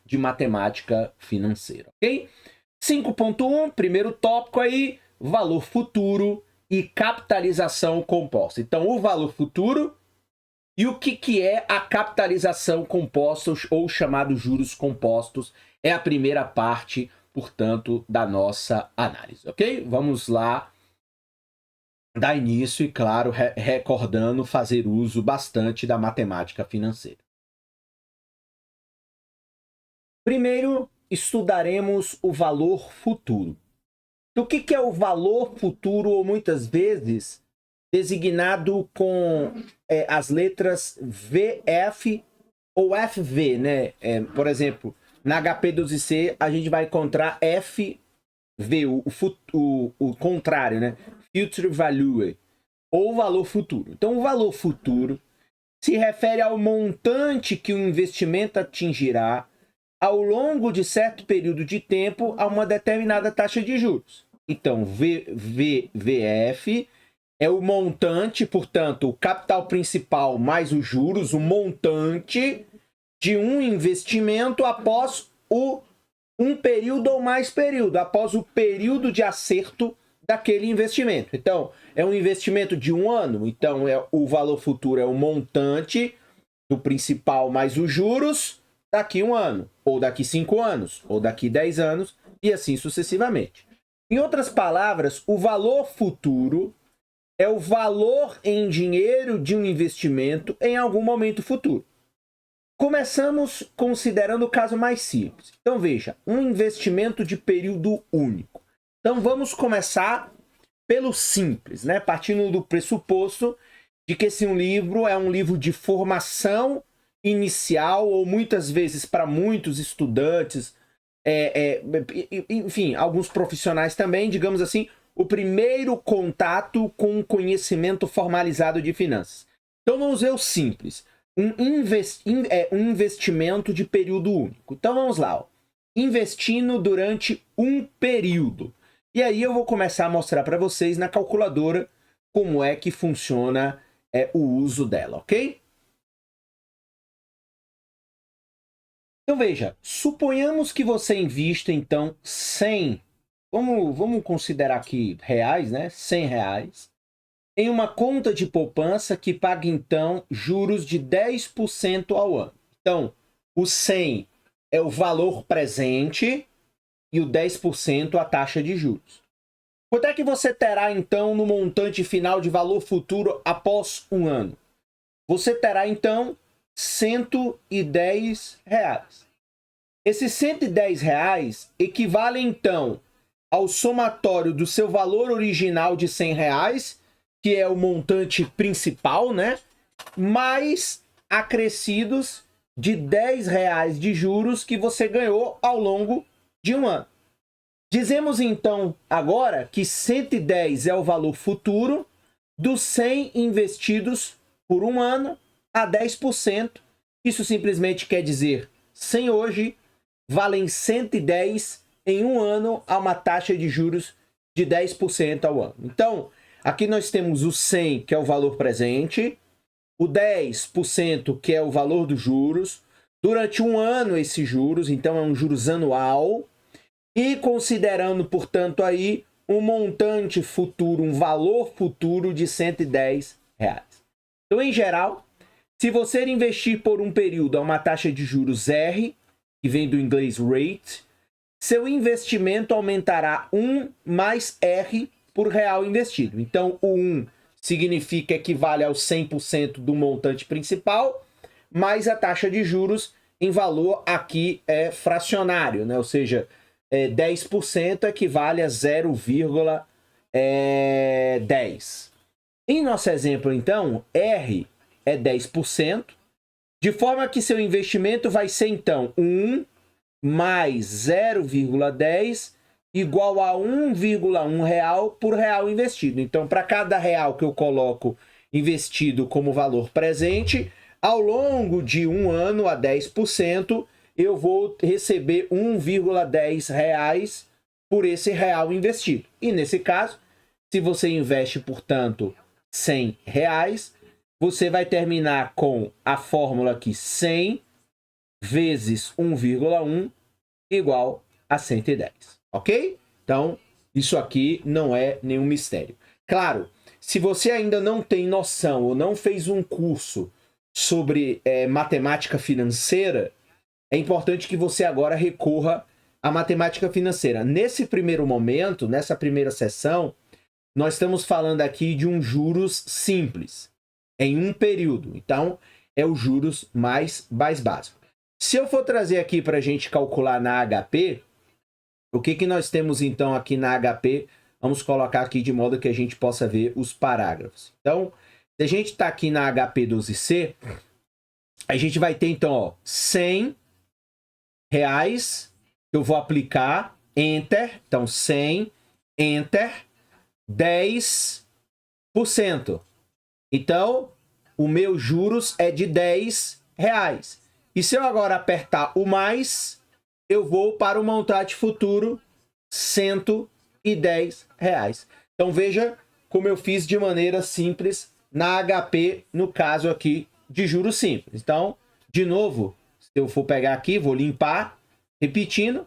de matemática financeira, ok? 5.1, primeiro tópico aí, valor futuro e capitalização composta. Então, o valor futuro e o que é a capitalização composta ou chamados juros compostos é a primeira parte, portanto, da nossa análise, ok? Vamos lá dar início e, claro, recordando fazer uso bastante da matemática financeira. Primeiro, estudaremos o valor futuro. O que é o valor futuro, ou muitas vezes designado com as letras VF ou FV, né? Por exemplo, na HP12C a gente vai encontrar FV, o contrário, né? Future Value, ou valor futuro. Então, o valor futuro se refere ao montante que o investimento atingirá ao longo de certo período de tempo a uma determinada taxa de juros. Então, VF é o montante, portanto, o capital principal mais os juros, o montante de um investimento após um período ou mais período, após o período de acerto daquele investimento. Então, é um investimento de 1 ano, então o valor futuro é o montante do principal mais os juros daqui 1 ano, ou daqui 5 anos, ou daqui 10 anos, e assim sucessivamente. Em outras palavras, o valor futuro é o valor em dinheiro de um investimento em algum momento futuro. Começamos considerando o caso mais simples. Então, veja, um investimento de período único. Então, vamos começar pelo simples, né? Partindo do pressuposto de que esse livro é um livro de formação inicial, ou muitas vezes para muitos estudantes, enfim, alguns profissionais também, digamos assim, o primeiro contato com o conhecimento formalizado de finanças. Então vamos ver o simples, um investimento de período único. Então vamos lá, ó. Investindo durante um período. E aí eu vou começar a mostrar para vocês na calculadora como é que funciona o uso dela, ok? Então veja, suponhamos que você invista então 100, vamos considerar aqui reais, né? 100 reais, em uma conta de poupança que paga então juros de 10% ao ano. Então, o 100 é o valor presente e o 10% a taxa de juros. Quanto é que você terá então no montante final de valor futuro após 1 ano? Você terá então 110 reais. Esses 110 reais equivalem então ao somatório do seu valor original de 100 reais, que é o montante principal, né? Mais acrescidos de 10 reais de juros que você ganhou ao longo de 1 ano. Dizemos então agora que 110 é o valor futuro dos 100 investidos por 1 ano a 10%. Isso simplesmente quer dizer 100 hoje valem 110 em 1 ano a uma taxa de juros de 10% ao ano. Então, aqui nós temos o 100, que é o valor presente, o 10%, que é o valor dos juros, durante 1 ano esses juros, então é um juros anual, e considerando, portanto, aí um montante futuro, um valor futuro de 110 reais. Então, em geral, se você investir por um período a uma taxa de juros R, que vem do inglês rate, seu investimento aumentará 1 mais R por real investido. Então, o 1 significa equivale ao 100% do montante principal, mais a taxa de juros em valor aqui é fracionário, né? Ou seja, 10% equivale a 0,10. Em nosso exemplo, então, R é 10%, de forma que seu investimento vai ser, então, 1 mais 0,10 igual a 1,1 real por real investido. Então, para cada real que eu coloco investido como valor presente, ao longo de 1 ano a 10%, eu vou receber 1,10 reais por esse real investido. E nesse caso, se você investe, portanto, 100 reais, você vai terminar com a fórmula aqui, 100 vezes 1,1 igual a 110, ok? Então, isso aqui não é nenhum mistério. Claro, se você ainda não tem noção ou não fez um curso sobre matemática financeira, é importante que você agora recorra à matemática financeira. Nesse primeiro momento, nessa primeira sessão, nós estamos falando aqui de um juros simples, em um período. Então, é o juros mais básico. Se eu for trazer aqui para a gente calcular na HP, o que nós temos então aqui na HP? Vamos colocar aqui de modo que a gente possa ver os parágrafos. Então, se a gente está aqui na HP 12C, a gente vai ter então, ó, 100 reais, eu vou aplicar, Enter, então 100, Enter, 10%. Então, o meu juros é de 10 reais. E se eu agora apertar o mais, eu vou para o montante futuro, 110 reais. Então, veja como eu fiz de maneira simples na HP, no caso aqui de juros simples. Então, de novo, se eu for pegar aqui, vou limpar, repetindo,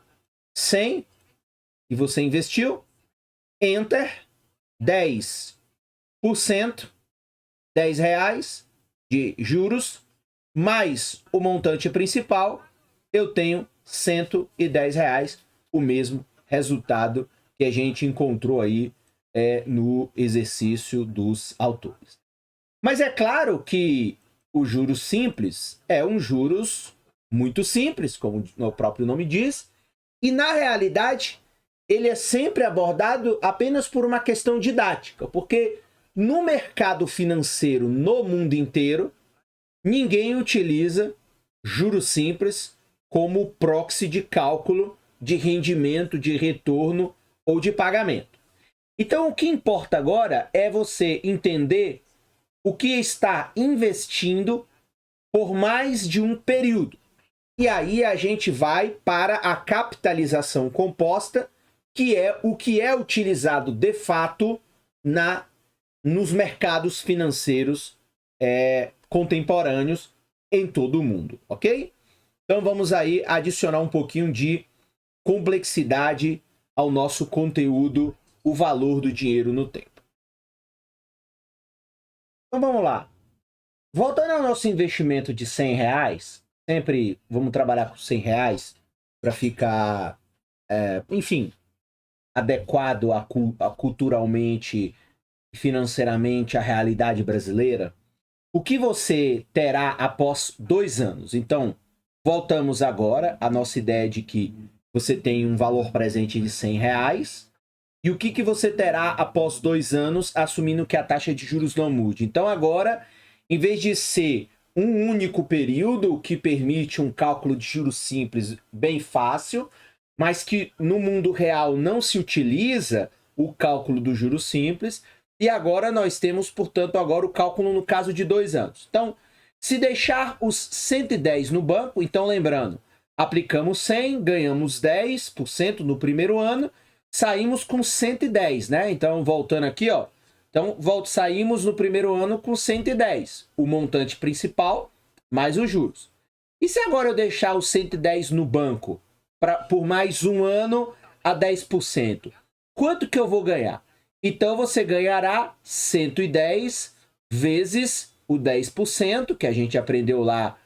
100, e você investiu, Enter, 10%, 10 reais de juros, mais o montante principal, eu tenho 110 reais, o mesmo resultado que a gente encontrou aí no exercício dos autores. Mas é claro que o juros simples é um juros muito simples, como o próprio nome diz, e na realidade ele é sempre abordado apenas por uma questão didática, porque no mercado financeiro no mundo inteiro, ninguém utiliza juros simples como proxy de cálculo de rendimento, de retorno ou de pagamento. Então, o que importa agora é você entender o que está investindo por mais de um período. E aí a gente vai para a capitalização composta, que é o que é utilizado de fato nos mercados financeiros contemporâneos em todo o mundo, ok? Então vamos aí adicionar um pouquinho de complexidade ao nosso conteúdo, o valor do dinheiro no tempo. Então vamos lá. Voltando ao nosso investimento de 100 reais, sempre vamos trabalhar com 100 reais para ficar, enfim, adequado culturalmente e financeiramente à realidade brasileira. O que você terá após 2 anos? Então, voltamos agora à nossa ideia de que você tem um valor presente de 100 reais. E o que você terá após 2 anos, assumindo que a taxa de juros não mude? Então, agora, em vez de ser um único período que permite um cálculo de juros simples bem fácil, mas que no mundo real não se utiliza o cálculo do juros simples, e agora nós temos, portanto, agora o cálculo no caso de 2 anos. Então, se deixar os 110 no banco, então lembrando, aplicamos 100, ganhamos 10% no primeiro ano, saímos com 110, né? Então, voltando aqui, ó. Então, saímos no primeiro ano com 110, o montante principal mais os juros. E se agora eu deixar os 110 no banco por mais um ano a 10%? Quanto que eu vou ganhar? Então, você ganhará 110 vezes o 10%, que a gente aprendeu lá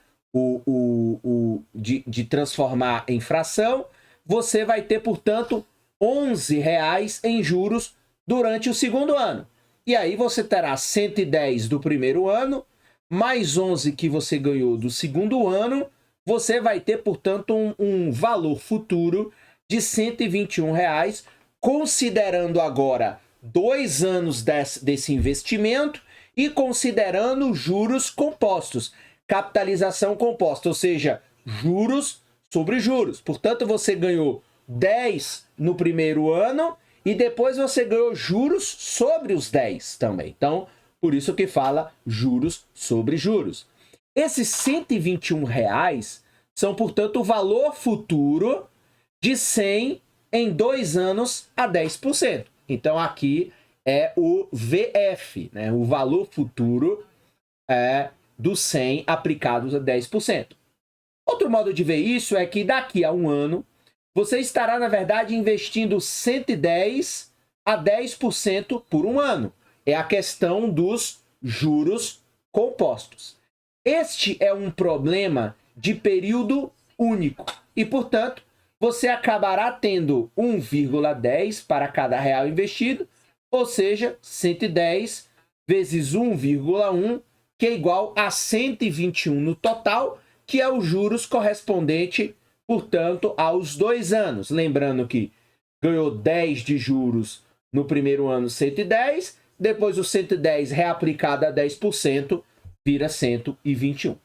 de transformar em fração. Você vai ter, portanto, 11 reais em juros durante o segundo ano. E aí você terá 110 do primeiro ano, mais 11 que você ganhou do segundo ano, você vai ter, portanto, um valor futuro de 121 reais, considerando agora 2 anos desse investimento e considerando juros compostos, capitalização composta, ou seja, juros sobre juros. Portanto, você ganhou 10 no primeiro ano e depois você ganhou juros sobre os 10 também. Então, por isso que fala juros sobre juros. Esses 121 reais são, portanto, o valor futuro de 100 em 2 anos a 10%. Então, aqui é o VF, né? O valor futuro do 100 aplicados a 10%. outro modo de ver isso é que daqui a um ano, você estará, na verdade, investindo 110 a 10% por um ano. É a questão dos juros compostos. Este é um problema de período único e, portanto, você acabará tendo 1,10 para cada real investido, ou seja, 110 vezes 1,1, que é igual a 121 no total, que é os juros correspondente, portanto, aos 2 anos. Lembrando que ganhou 10 de juros no primeiro ano, 110, depois o 110 reaplicado a 10%, vira 121.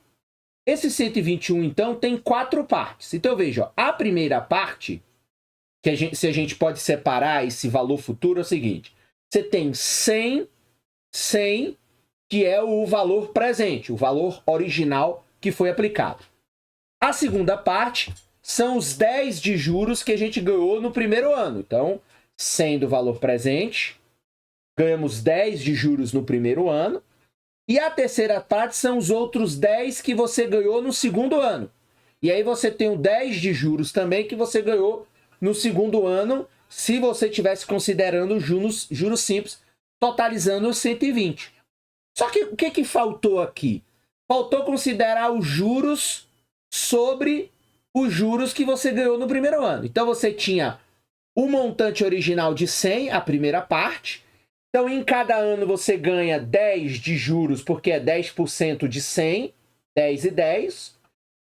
Esse 121, então, tem 4 partes. Então, veja, ó, a primeira parte, se a gente pode separar esse valor futuro, é o seguinte. Você tem 100, que é o valor presente, o valor original que foi aplicado. A segunda parte são os 10 de juros que a gente ganhou no primeiro ano. Então, 100 do valor presente, ganhamos 10 de juros no primeiro ano. E a terceira parte são os outros 10 que você ganhou no segundo ano. E aí você tem o 10 de juros também que você ganhou no segundo ano, se você estivesse considerando juros simples, totalizando os 120. Só que o que faltou aqui? Faltou considerar os juros sobre os juros que você ganhou no primeiro ano. Então você tinha o montante original de 100, a primeira parte. Então, em cada ano você ganha 10 de juros, porque é 10% de 100, 10 e 10.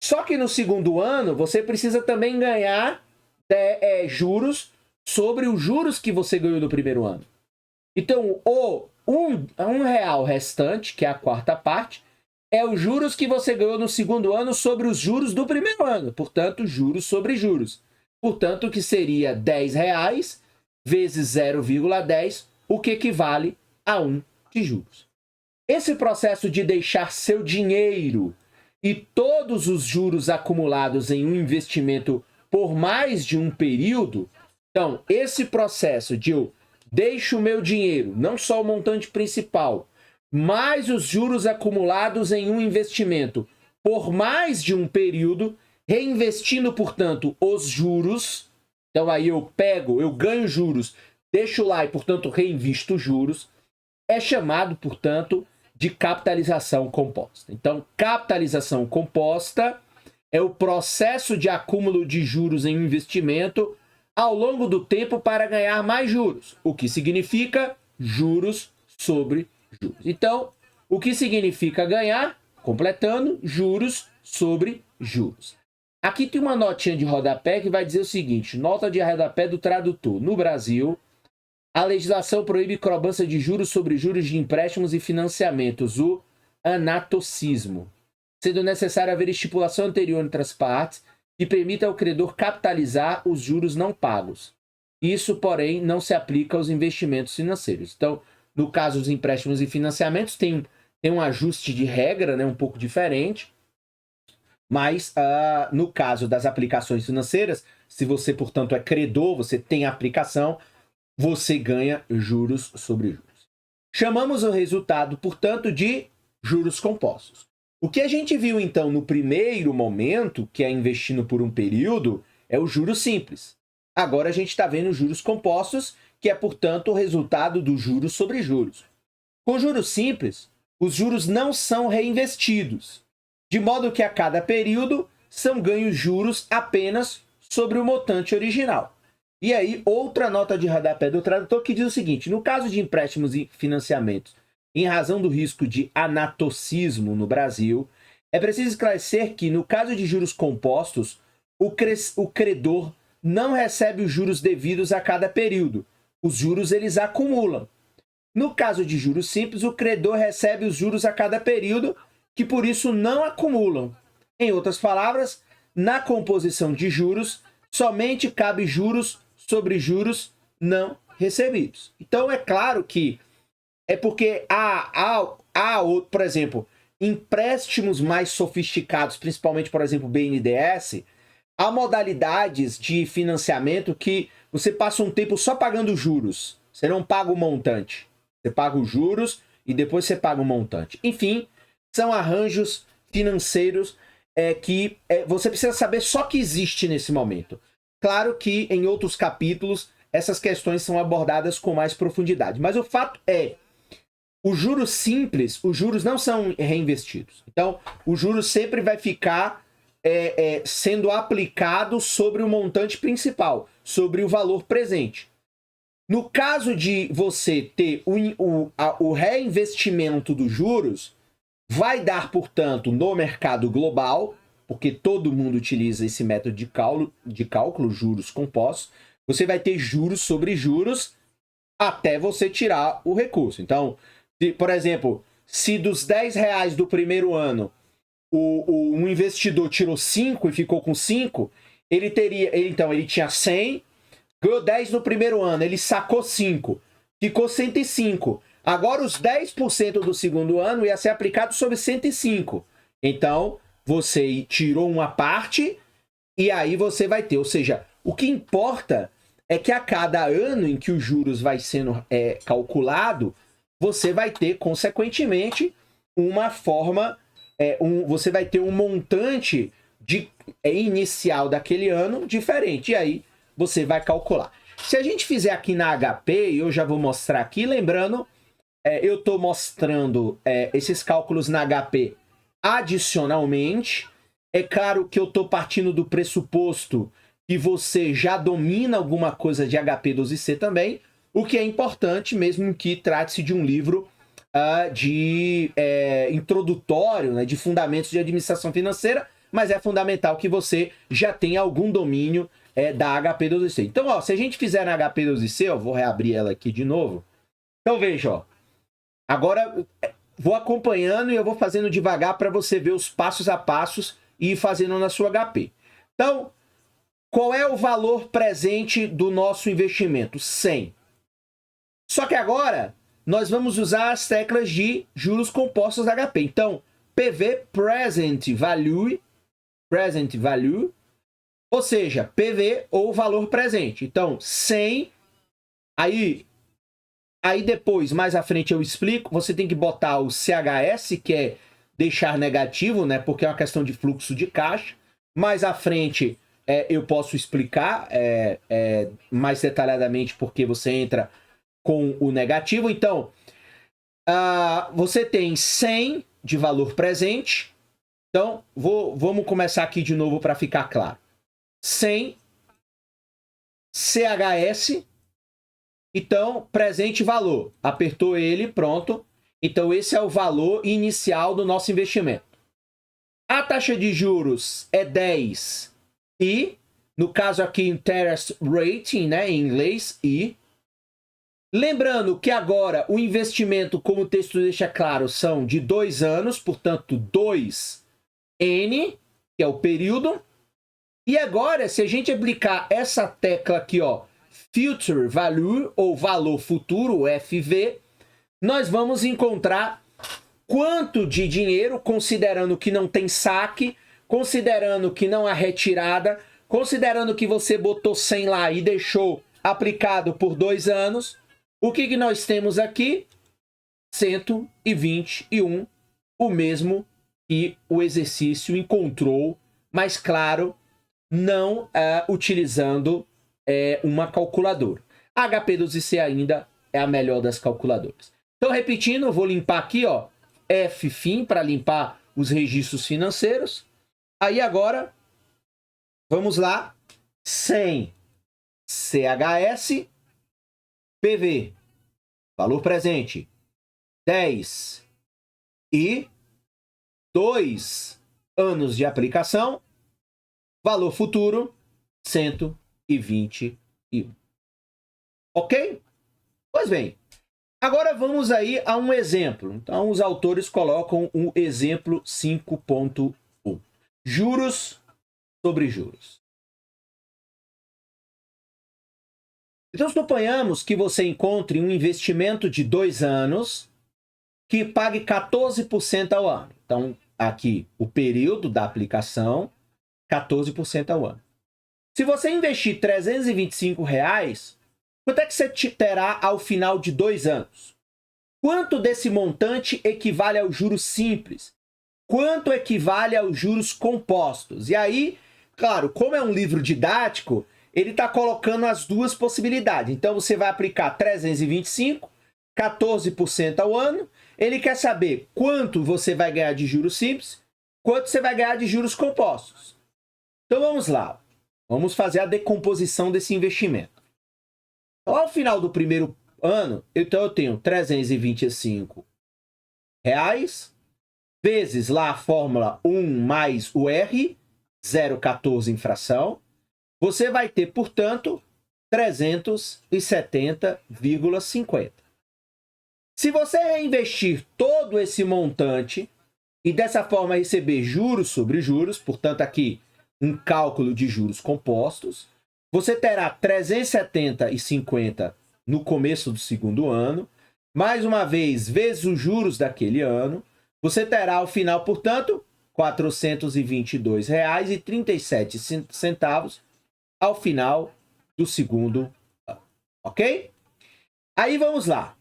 Só que no segundo ano, você precisa também ganhar juros sobre os juros que você ganhou no primeiro ano. Então, o R$1 restante, que é a quarta parte, é os juros que você ganhou no segundo ano sobre os juros do primeiro ano. Portanto, juros sobre juros. Portanto, que seria R$10 vezes 0,10, o que equivale a 1 de juros. Esse processo de deixar seu dinheiro e todos os juros acumulados em um investimento por mais de um período, então, esse processo de eu deixo o meu dinheiro, não só o montante principal, mais os juros acumulados em um investimento por mais de um período, reinvestindo, portanto, os juros. Então, aí eu ganho juros, deixo lá e, portanto, reinvisto juros, é chamado, portanto, de capitalização composta. Então, capitalização composta é o processo de acúmulo de juros em um investimento ao longo do tempo para ganhar mais juros, o que significa juros sobre juros. Então, o que significa ganhar? Completando, juros sobre juros. Aqui tem uma notinha de rodapé que vai dizer o seguinte, nota de rodapé do tradutor. No Brasil, a legislação proíbe cobrança de juros sobre juros de empréstimos e financiamentos, o anatocismo, sendo necessário haver estipulação anterior entre as partes que permita ao credor capitalizar os juros não pagos. Isso, porém, não se aplica aos investimentos financeiros. Então, no caso dos empréstimos e financiamentos, tem um ajuste de regra, né, um pouco diferente, mas no caso das aplicações financeiras, se você, portanto, é credor, você tem a aplicação, você ganha juros sobre juros. Chamamos o resultado, portanto, de juros compostos. O que a gente viu, então, no primeiro momento, que é investindo por um período, é o juros simples. Agora a gente está vendo juros compostos, que é, portanto, o resultado dos juros sobre juros. Com juros simples, os juros não são reinvestidos, de modo que a cada período são ganhos juros apenas sobre o montante original. E aí, outra nota de rodapé do tradutor que diz o seguinte, no caso de empréstimos e financiamentos, em razão do risco de anatocismo no Brasil, é preciso esclarecer que, no caso de juros compostos, o credor não recebe os juros devidos a cada período. Os juros eles acumulam. No caso de juros simples, o credor recebe os juros a cada período, que por isso não acumulam. Em outras palavras, na composição de juros, somente cabe juros sobre juros não recebidos. Então, é claro que é porque há, por exemplo, empréstimos mais sofisticados, principalmente, por exemplo, BNDES, há modalidades de financiamento que você passa um tempo só pagando juros. Você não paga o montante. Você paga os juros e depois você paga o montante. Enfim, são arranjos financeiros que você precisa saber só que existe nesse momento. Claro que em outros capítulos essas questões são abordadas com mais profundidade. Mas o fato é, os juros simples, os juros não são reinvestidos. Então, o juros sempre vai ficar sendo aplicado sobre o montante principal, sobre o valor presente. No caso de você ter o reinvestimento dos juros, vai dar, portanto, no mercado global, porque todo mundo utiliza esse método de cálculo, juros compostos, você vai ter juros sobre juros até você tirar o recurso. Então, por exemplo, se dos R$10 do primeiro ano, um investidor tirou 5 e ficou com 5, ele tinha 100, ganhou 10 no primeiro ano, ele sacou 5, ficou 105. Agora os 10% do segundo ano ia ser aplicado sobre 105. Então, você tirou uma parte e aí você vai ter. Ou seja, o que importa é que a cada ano em que os juros vai sendo calculado, você vai ter, consequentemente, uma forma, você vai ter um montante inicial daquele ano diferente. E aí você vai calcular. Se a gente fizer aqui na HP, eu já vou mostrar aqui, lembrando, eu estou mostrando esses cálculos na HP adicionalmente. É claro que eu estou partindo do pressuposto que você já domina alguma coisa de HP12C também, o que é importante, mesmo que trate-se de um livro introdutório, né, de fundamentos de administração financeira, mas é fundamental que você já tenha algum domínio da HP12C. Então, ó, se a gente fizer na HP12C, eu vou reabrir ela aqui de novo. Então, veja, ó. Agora, vou acompanhando e eu vou fazendo devagar para você ver os passos a passos e ir fazendo na sua HP. Então, qual é o valor presente do nosso investimento? 100. Só que agora, nós vamos usar as teclas de juros compostos da HP. Então, PV, Present Value, ou seja, PV ou valor presente. Então, 100, aí depois, mais à frente eu explico, você tem que botar o CHS, que é deixar negativo, né? Porque é uma questão de fluxo de caixa. Mais à frente eu posso explicar mais detalhadamente porque você entra com o negativo. Então, você tem 100 de valor presente. Então, vamos começar aqui de novo para ficar claro. 100 CHS. Então, presente valor. Apertou ele, pronto. Então, esse é o valor inicial do nosso investimento. A taxa de juros é 10 e, no caso aqui, interest rate, né, em inglês, I. Lembrando que agora o investimento, como o texto deixa claro, são de 2 anos, portanto, 2N, que é o período. E agora, se a gente aplicar essa tecla aqui, ó, Future Value, ou valor futuro, FV, nós vamos encontrar quanto de dinheiro, considerando que não tem saque, considerando que não há retirada, considerando que você botou 100 lá e deixou aplicado por 2 anos, o que nós temos aqui? 121, o mesmo que o exercício encontrou, mas claro, não utilizando uma calculadora. A HP12C ainda é a melhor das calculadoras. Então, repetindo, eu vou limpar aqui, ó, FFIM, para limpar os registros financeiros. Aí agora, vamos lá, 100 CHS, PV, valor presente, 10 e 2 anos de aplicação, valor futuro, 121. Ok? Pois bem, agora vamos aí a um exemplo. Então, os autores colocam um exemplo 5.1. Juros sobre juros. Então, suponhamos que você encontre um investimento de 2 anos que pague 14% ao ano. Então, aqui, o período da aplicação, 14% ao ano. Se você investir R$325, quanto é que você terá ao final de 2 anos? Quanto desse montante equivale ao juros simples? quanto equivale aos juros compostos. E aí, claro, como é um livro didático, ele está colocando as duas possibilidades. Então, você vai aplicar 325, 14% ao ano. Ele quer saber quanto você vai ganhar de juros simples, quanto você vai ganhar de juros compostos. Então, vamos lá. Vamos fazer a decomposição desse investimento. Então, ao final do primeiro ano, então eu tenho 325 reais, vezes lá a fórmula 1 mais o R, 0,14 infração. Você vai ter, portanto, 370,50. Se você reinvestir todo esse montante e dessa forma receber juros sobre juros, portanto aqui um cálculo de juros compostos, você terá 370,50 no começo do segundo ano, mais uma vez, vezes os juros daquele ano, você terá ao final, portanto, R$ 422,37 ao final do segundo ano, ok? Aí vamos lá.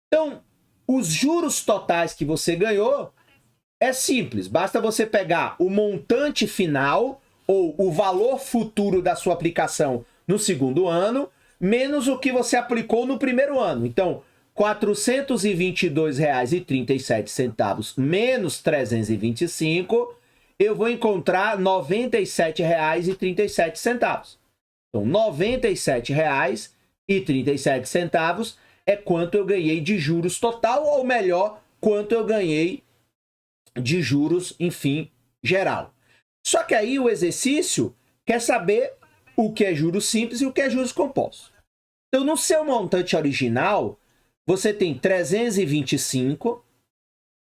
Então, os juros totais que você ganhou é simples, basta você pegar o montante final ou o valor futuro da sua aplicação no segundo ano, menos o que você aplicou no primeiro ano. Então, R$ 422,37 menos 325, eu vou encontrar R$ 97,37. Então, R$ 97,37 é quanto eu ganhei de juros total, ou melhor, quanto eu ganhei de juros, enfim, geral. Só que aí o exercício quer saber o que é juros simples e o que é juros compostos. Então, no seu montante original, você tem 325,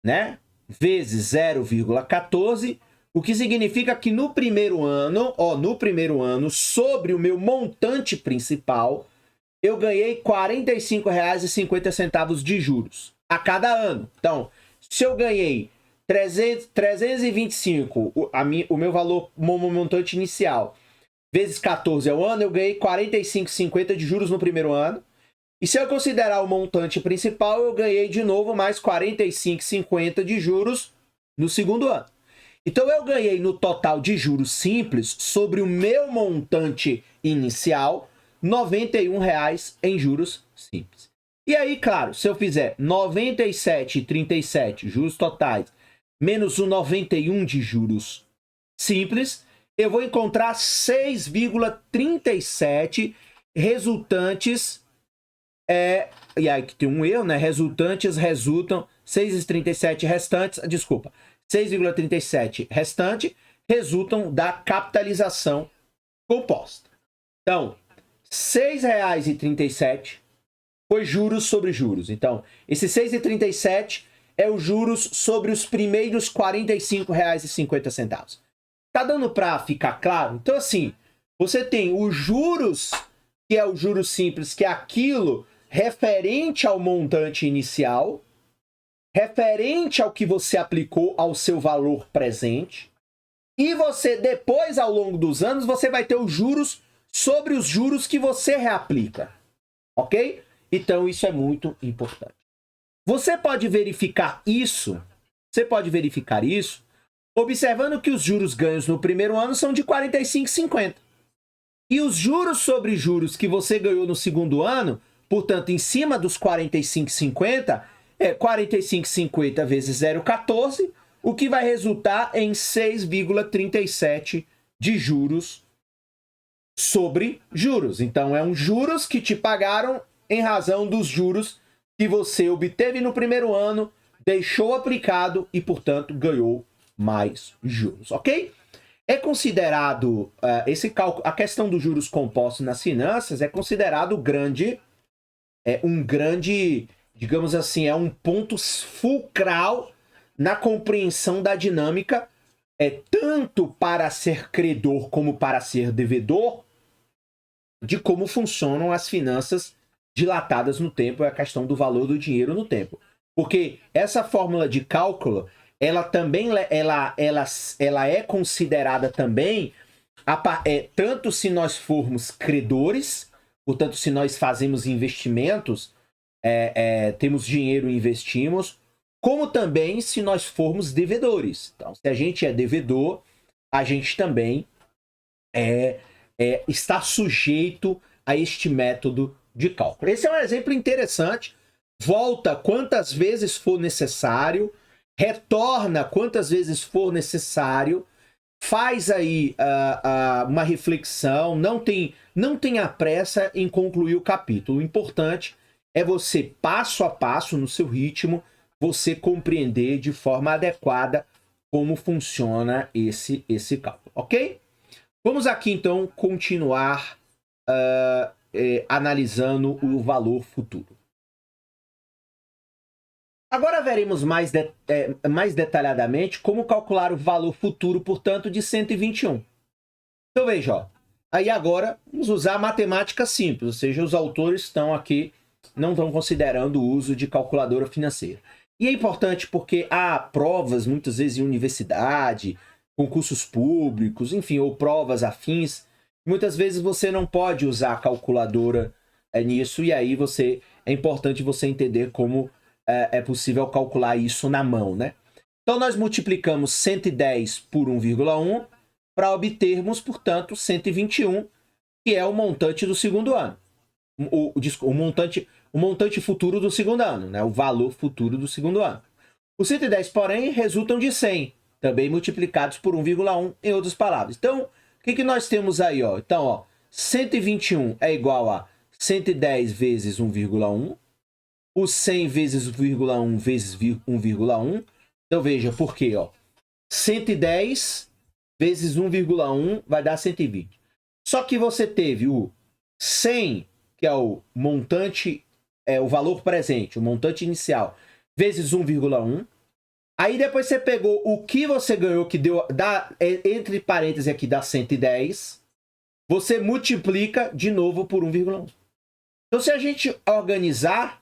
né, vezes 0,14, o que significa que no primeiro ano, sobre o meu montante principal, eu ganhei R$ 45,50 de juros a cada ano. Então, se eu ganhei 325, o meu valor, o meu montante inicial, vezes 14 ao ano, eu ganhei R$ 45,50 de juros no primeiro ano. E se eu considerar o montante principal, eu ganhei de novo mais R$ 45,50 de juros no segundo ano. Então, eu ganhei no total de juros simples sobre o meu montante inicial R$ 91,00 em juros simples. E aí, claro, se eu fizer 97,37 juros totais menos o 91 de juros simples, eu vou encontrar 6,37 resultantes. E aí que tem um erro, né? Resultantes resultam 6,37 restantes, desculpa, 6,37 restante resultam da capitalização composta. Então, R$ 6,37 foi juros sobre juros. Então, esse 6,37 é os juros sobre os primeiros R$ 45,50. Tá dando para ficar claro? Então, assim, você tem os juros, que é o juros simples, que é aquilo referente ao montante inicial, referente ao que você aplicou ao seu valor presente, e você, depois, ao longo dos anos, você vai ter os juros sobre os juros que você reaplica, ok? Então, isso é muito importante. Você pode verificar isso, observando que os juros ganhos no primeiro ano são de R$ 45,50. E os juros sobre juros que você ganhou no segundo ano, portanto, em cima dos R$ 45,50, é 45,50 vezes 0,14, o que vai resultar em 6,37 de juros sobre juros. Então, é um juros que te pagaram em razão dos juros que você obteve no primeiro ano, deixou aplicado e, portanto, ganhou mais juros, ok? É considerado, esse cálculo, a questão dos juros compostos nas finanças é considerado um grande, digamos assim, é um ponto fulcral na compreensão da dinâmica, tanto para ser credor como para ser devedor, de como funcionam as finanças dilatadas no tempo, é a questão do valor do dinheiro no tempo. Porque essa fórmula de cálculo, ela também ela é considerada também, tanto se nós formos credores, portanto, se nós fazemos investimentos, temos dinheiro e investimos, como também se nós formos devedores. Então, se a gente é devedor, a gente também está sujeito a este método de cálculo. Esse é um exemplo interessante. Volta quantas vezes for necessário, retorna quantas vezes for necessário, faz aí uma reflexão, não tenha pressa em concluir o capítulo. O importante é você, passo a passo, no seu ritmo, você compreender de forma adequada como funciona esse cálculo, ok? Vamos aqui, então, continuar analisando o valor futuro. Agora veremos mais detalhadamente como calcular o valor futuro, portanto, de 121. Então veja, ó, aí agora vamos usar matemática simples, ou seja, os autores estão aqui, não estão considerando o uso de calculadora financeira. E é importante porque há provas, muitas vezes em universidade, concursos públicos, enfim, ou provas afins, muitas vezes você não pode usar a calculadora nisso, e aí é importante você entender como é possível calcular isso na mão, né? Então, nós multiplicamos 110 por 1,1 para obtermos, portanto, 121, que é o montante do segundo ano. O montante futuro do segundo ano, né? O valor futuro do segundo ano. Os 110, porém, resultam de 100, também multiplicados por 1,1, em outras palavras. Então, o que nós temos aí? Ó? Então, ó, 121 é igual a 110 vezes 1,1, o 100 vezes 1,1 vezes 1,1. Então, veja, por quê? Ó, 110 vezes 1,1 vai dar 120. Só que você teve o 100, que é o montante, o valor presente, o montante inicial, vezes 1,1. Aí depois você pegou o que você ganhou, que deu, entre parênteses aqui, dá 110. Você multiplica de novo por 1,1. Então, se a gente organizar,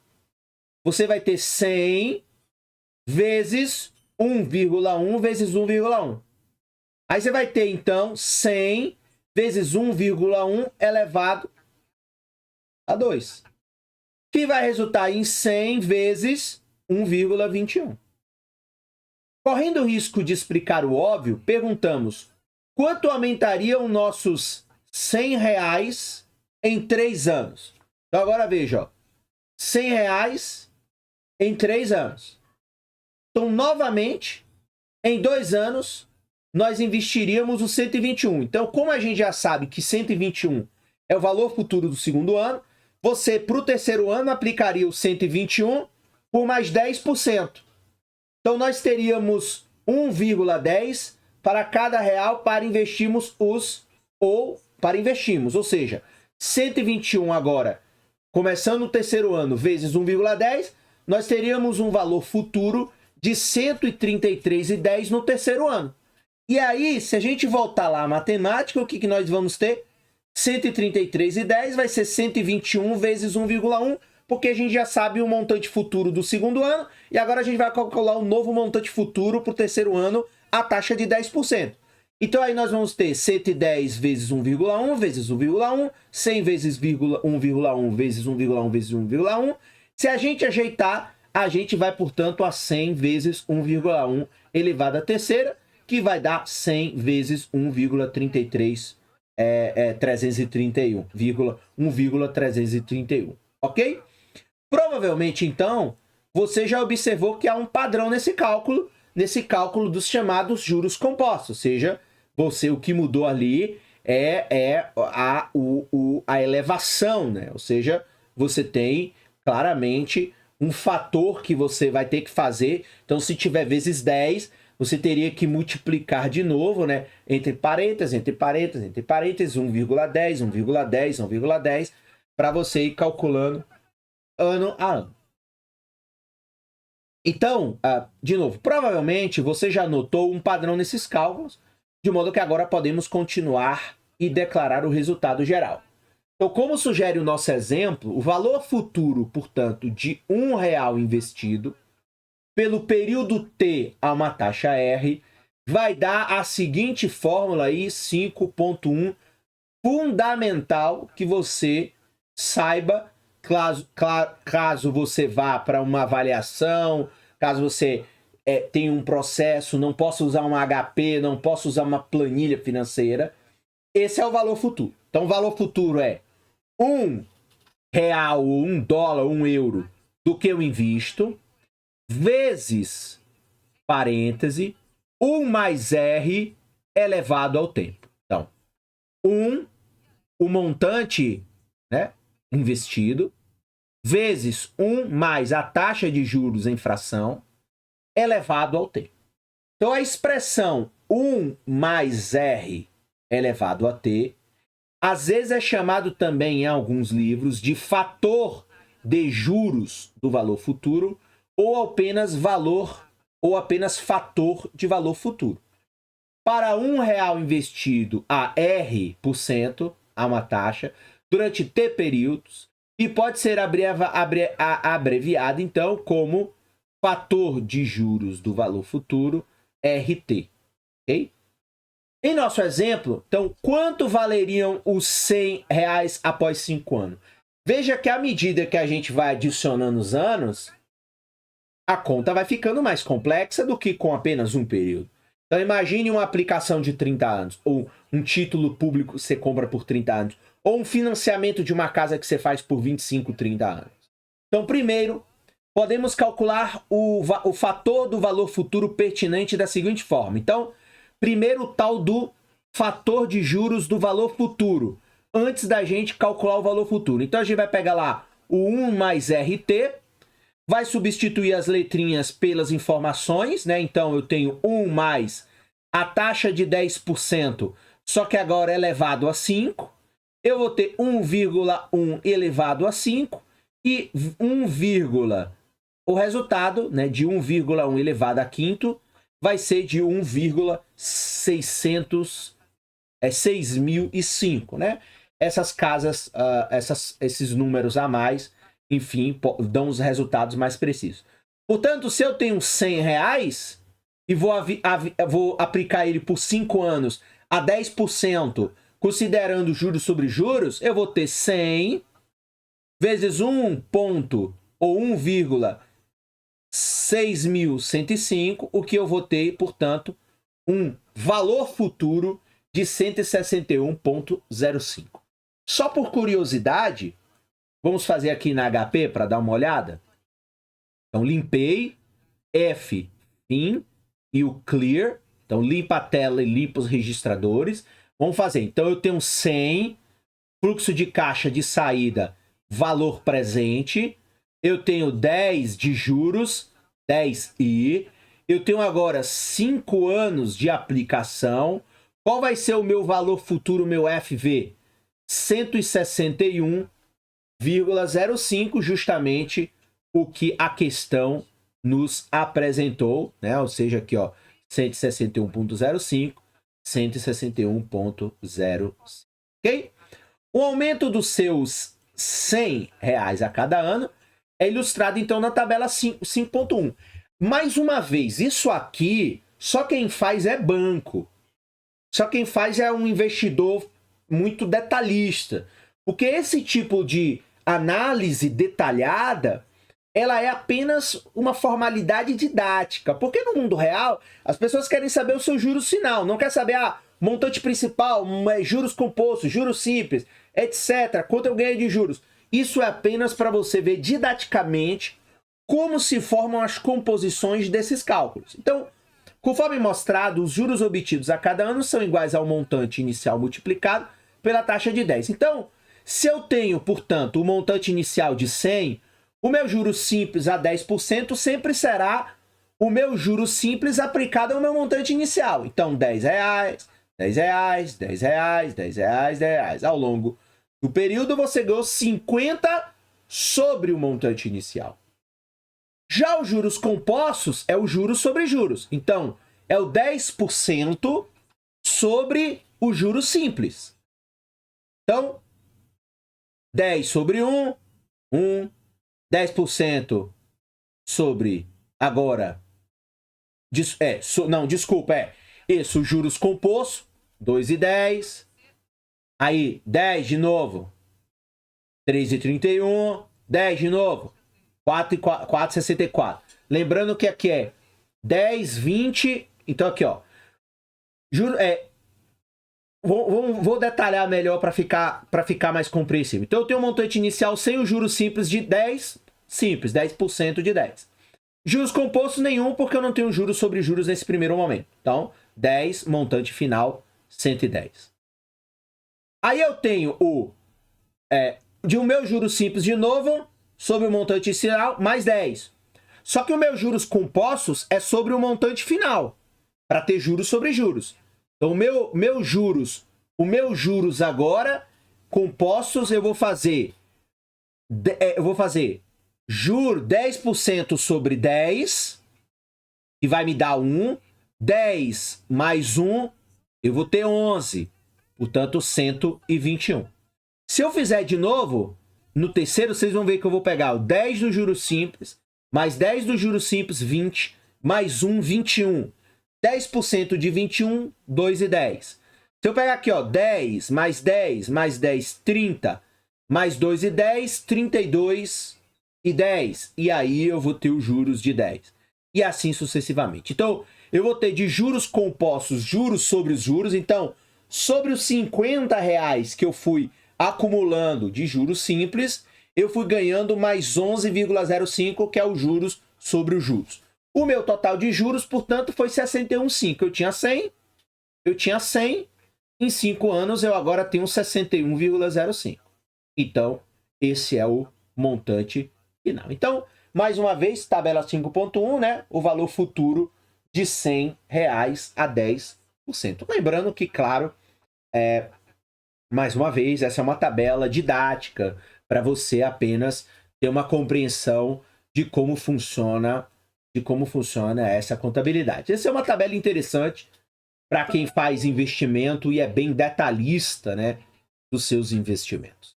você vai ter 100 vezes 1,1 vezes 1,1. Aí você vai ter, então, 100 vezes 1,1 elevado a 2. Que vai resultar em 100 vezes 1,21. Correndo o risco de explicar o óbvio, perguntamos: quanto aumentariam nossos R$100 em 3 anos? Então agora veja, ó, R$100 em 3 anos. Então, novamente, em 2 anos, nós investiríamos os 121. Então, como a gente já sabe que 121 é o valor futuro do segundo ano, você, para o terceiro ano, aplicaria o 121 por mais 10%. Então, nós teríamos 1,10 para cada real para investirmos ou seja, 121 agora, começando o terceiro ano, vezes 1,10, nós teríamos um valor futuro de 133,10 no terceiro ano. E aí, se a gente voltar lá à matemática, o que nós vamos ter? 133,10 vai ser 121 vezes 1,1, porque a gente já sabe o montante futuro do segundo ano, e agora a gente vai calcular o novo montante futuro para o terceiro ano, a taxa de 10%. Então aí nós vamos ter 110 vezes 1,1 vezes 1,1, 100 vezes 1,1 vezes 1,1 vezes 1,1. Se a gente ajeitar, a gente vai, portanto, a 100 vezes 1,1 elevado à terceira, que vai dar 100 vezes 1,331, ok? Provavelmente, então, você já observou que há um padrão nesse cálculo dos chamados juros compostos, ou seja, o que mudou ali é a elevação, né? Ou seja, você tem claramente um fator que você vai ter que fazer. Então, se tiver vezes 10, você teria que multiplicar de novo, né? Entre parênteses, 1,10, 1,10, 1,10, para você ir calculando ano a ano. Então, de novo, provavelmente você já notou um padrão nesses cálculos, de modo que agora podemos continuar e declarar o resultado geral. Então, como sugere o nosso exemplo, o valor futuro, portanto, de R$1 investido pelo período T a uma taxa R vai dar a seguinte fórmula aí, 5.1, fundamental que você saiba, caso você vá para uma avaliação, caso você tenha um processo, não possa usar um HP, não possa usar uma planilha financeira. Esse é o valor futuro. Então, o valor futuro é R$1, $1, €1 do que eu invisto, vezes, parêntese, 1 mais R elevado ao tempo. Então, o montante, né, investido, vezes 1 mais a taxa de juros em fração, elevado ao tempo. Então, a expressão 1 mais R elevado a T, às vezes é chamado também em alguns livros de fator de juros do valor futuro, ou apenas fator de valor futuro. Para R$1 investido a R%, há uma taxa, durante T períodos, e pode ser abreviado, então, como fator de juros do valor futuro, RT. Ok? Em nosso exemplo, então, quanto valeriam os R$100 após 5 anos? Veja que à medida que a gente vai adicionando os anos, a conta vai ficando mais complexa do que com apenas um período. Então, imagine uma aplicação de 30 anos, ou um título público que você compra por 30 anos, ou um financiamento de uma casa que você faz por 25, 30 anos. Então, primeiro, podemos calcular o fator do valor futuro pertinente da seguinte forma. Então, primeiro, o tal do fator de juros do valor futuro, antes da gente calcular o valor futuro. Então, a gente vai pegar lá o 1 mais RT, vai substituir as letrinhas pelas informações, né? Então, eu tenho 1 mais a taxa de 10%, só que agora elevado a 5. Eu vou ter 1,1 elevado a 5 e 1, o resultado, né, de 1,1 elevado a quinto vai ser de 6.005, né? Essas casas, esses números a mais, enfim, dão os resultados mais precisos. Portanto, se eu tenho R$100 e vou aplicar ele por 5 anos a 10%, considerando juros sobre juros, eu vou ter 100 vezes 1 ponto ou 1,6105, o que eu vou ter, portanto, um valor futuro de 161,05. Só por curiosidade, vamos fazer aqui na HP para dar uma olhada. Então, limpei, F, fim, e o clear. Então, limpa a tela e limpa os registradores. Vamos fazer. Então, eu tenho 100, fluxo de caixa de saída, valor presente. Eu tenho 10 de juros, 10i. Eu tenho agora 5 anos de aplicação. Qual vai ser o meu valor futuro, meu FV? 161,05, justamente o que a questão nos apresentou, né? Ou seja, aqui, ó, 161,05, 161,05. Ok? O aumento dos seus R$100 a cada ano é ilustrado, então, na tabela 5.1. Mais uma vez, isso aqui, só quem faz é banco. Só quem faz é um investidor muito detalhista. Porque esse tipo de análise detalhada, ela é apenas uma formalidade didática. Porque no mundo real, as pessoas querem saber o seu juros final. Não quer saber, montante principal, juros compostos, juros simples, etc. Quanto eu ganhei de juros. Isso é apenas para você ver didaticamente como se formam as composições desses cálculos. Então, conforme mostrado, os juros obtidos a cada ano são iguais ao montante inicial multiplicado pela taxa de 10. Então, se eu tenho, portanto, o montante inicial de 100, o meu juro simples a 10% sempre será o meu juro simples aplicado ao meu montante inicial. Então, R$10, R$10, R$10, R$10, R$10. Ao longo do período, você ganhou 50 sobre o montante inicial. Já os juros compostos é o juros sobre juros. Então, é o 10% sobre o juro simples. Então, 10 sobre 1, 10% sobre, agora, isso, os juros compostos, 2,10. Aí, 10 de novo, 3,31. 10 de novo, 4,64. Lembrando que aqui é 10, 20. Então aqui, ó. Vou detalhar melhor para ficar mais compreensível. Então eu tenho um montante inicial sem o juros simples de 10, simples, 10% de 10. Juros compostos nenhum, porque eu não tenho juros sobre juros nesse primeiro momento. Então, 10, montante final, 110. Aí eu tenho o meu juros simples de novo, sobre o montante inicial, mais 10. Só que o meu juros compostos é sobre o montante final, para ter juros sobre juros. Então, o meu juros agora, compostos, eu vou fazer 10% sobre 10, que vai me dar 1. 10 mais 1, eu vou ter 11. Portanto, 121. Se eu fizer de novo, no terceiro, vocês vão ver que eu vou pegar o 10 do juros simples, mais 10 do juros simples, 20, mais 1, 21. 10% de 21, 2,10. Se eu pegar aqui, ó, 10, mais 10, mais 10, 30, mais 2,10, 32,10. E aí eu vou ter os juros de 10. E assim sucessivamente. Então, eu vou ter de juros compostos, juros sobre os juros. Então, sobre os R$50 que eu fui acumulando de juros simples, eu fui ganhando mais 11,05, que é os juros sobre os juros. O meu total de juros, portanto, foi 61,5. Eu tinha 100, em 5 anos eu agora tenho 61,05. Então, esse é o montante final. Então, mais uma vez, tabela 5.1, né? O valor futuro de R$100 a 10%. Lembrando que, claro, mais uma vez, essa é uma tabela didática para você apenas ter uma compreensão de como funciona essa contabilidade. Essa é uma tabela interessante para quem faz investimento e é bem detalhista, né, dos seus investimentos.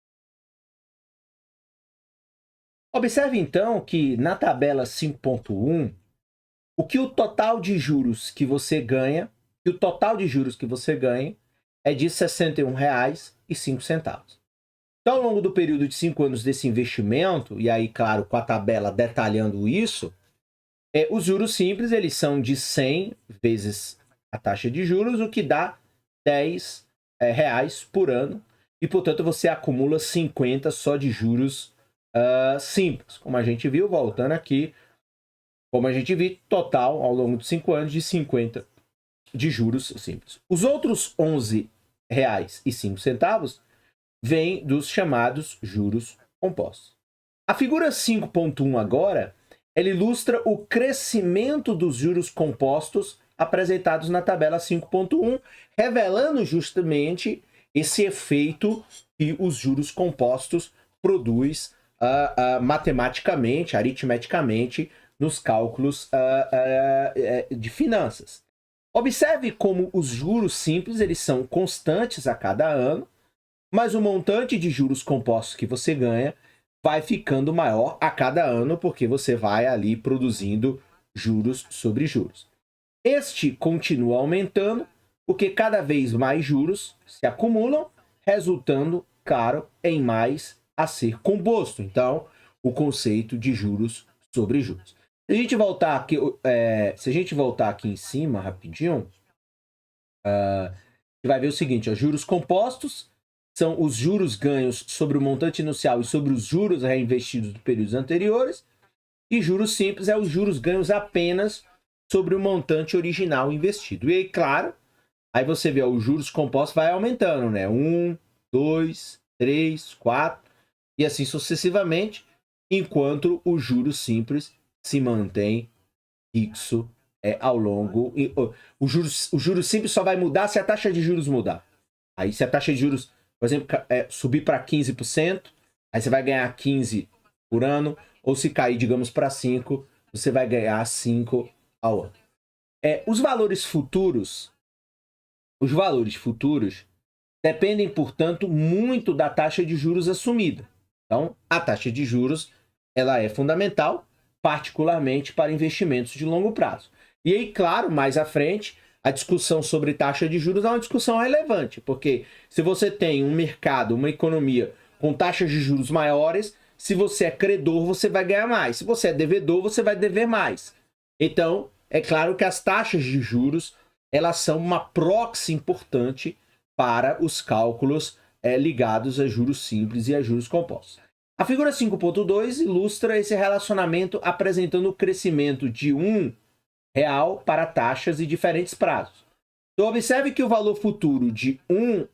Observe então que na tabela 5.1, o total de juros que você ganha, é de R$ 61,05. Então, ao longo do período de 5 anos desse investimento, e aí, claro, com a tabela detalhando isso, os juros simples, eles são de 100 vezes a taxa de juros, o que dá R$10 por ano. E, portanto, você acumula 50 só de juros simples. Como a gente viu, voltando aqui, total, ao longo de 5 anos, de 50 de juros simples. Os outros R$11,05 vêm dos chamados juros compostos. A figura 5.1 agora, ela ilustra o crescimento dos juros compostos apresentados na tabela 5.1, revelando justamente esse efeito que os juros compostos produz matematicamente, aritmeticamente, nos cálculos de finanças. Observe como os juros simples eles são constantes a cada ano, mas o montante de juros compostos que você ganha vai ficando maior a cada ano, porque você vai ali produzindo juros sobre juros. Este continua aumentando, porque cada vez mais juros se acumulam, resultando, claro, em mais a ser composto. Então, o conceito de juros sobre juros. Se a gente voltar aqui em cima, rapidinho, você vai ver o seguinte, ó, juros compostos são os juros ganhos sobre o montante inicial e sobre os juros reinvestidos dos períodos anteriores. E juros simples é os juros ganhos apenas sobre o montante original investido. E aí, claro, aí você vê, ó, os juros compostos vai aumentando, né? 1, 2, 3, 4 e assim sucessivamente, enquanto o juros simples se mantém fixo ao longo. O juros simples só vai mudar se a taxa de juros mudar. Aí se a taxa de juros, por exemplo, subir para 15%, aí você vai ganhar 15 por ano, ou se cair, digamos, para 5, você vai ganhar 5 ao ano. Os valores futuros dependem, portanto, muito da taxa de juros assumida. Então, a taxa de juros ela é fundamental, particularmente para investimentos de longo prazo. E aí, claro, mais à frente, a discussão sobre taxa de juros é uma discussão relevante, porque se você tem um mercado, uma economia com taxas de juros maiores, Se você é credor, você vai ganhar mais. Se você é devedor, você vai dever mais. Então, é claro que as taxas de juros, elas são uma proxy importante para os cálculos ligados a juros simples e a juros compostos. A figura 5.2 ilustra esse relacionamento apresentando o crescimento de R$1 para taxas e diferentes prazos. Então, observe que o valor futuro de R$1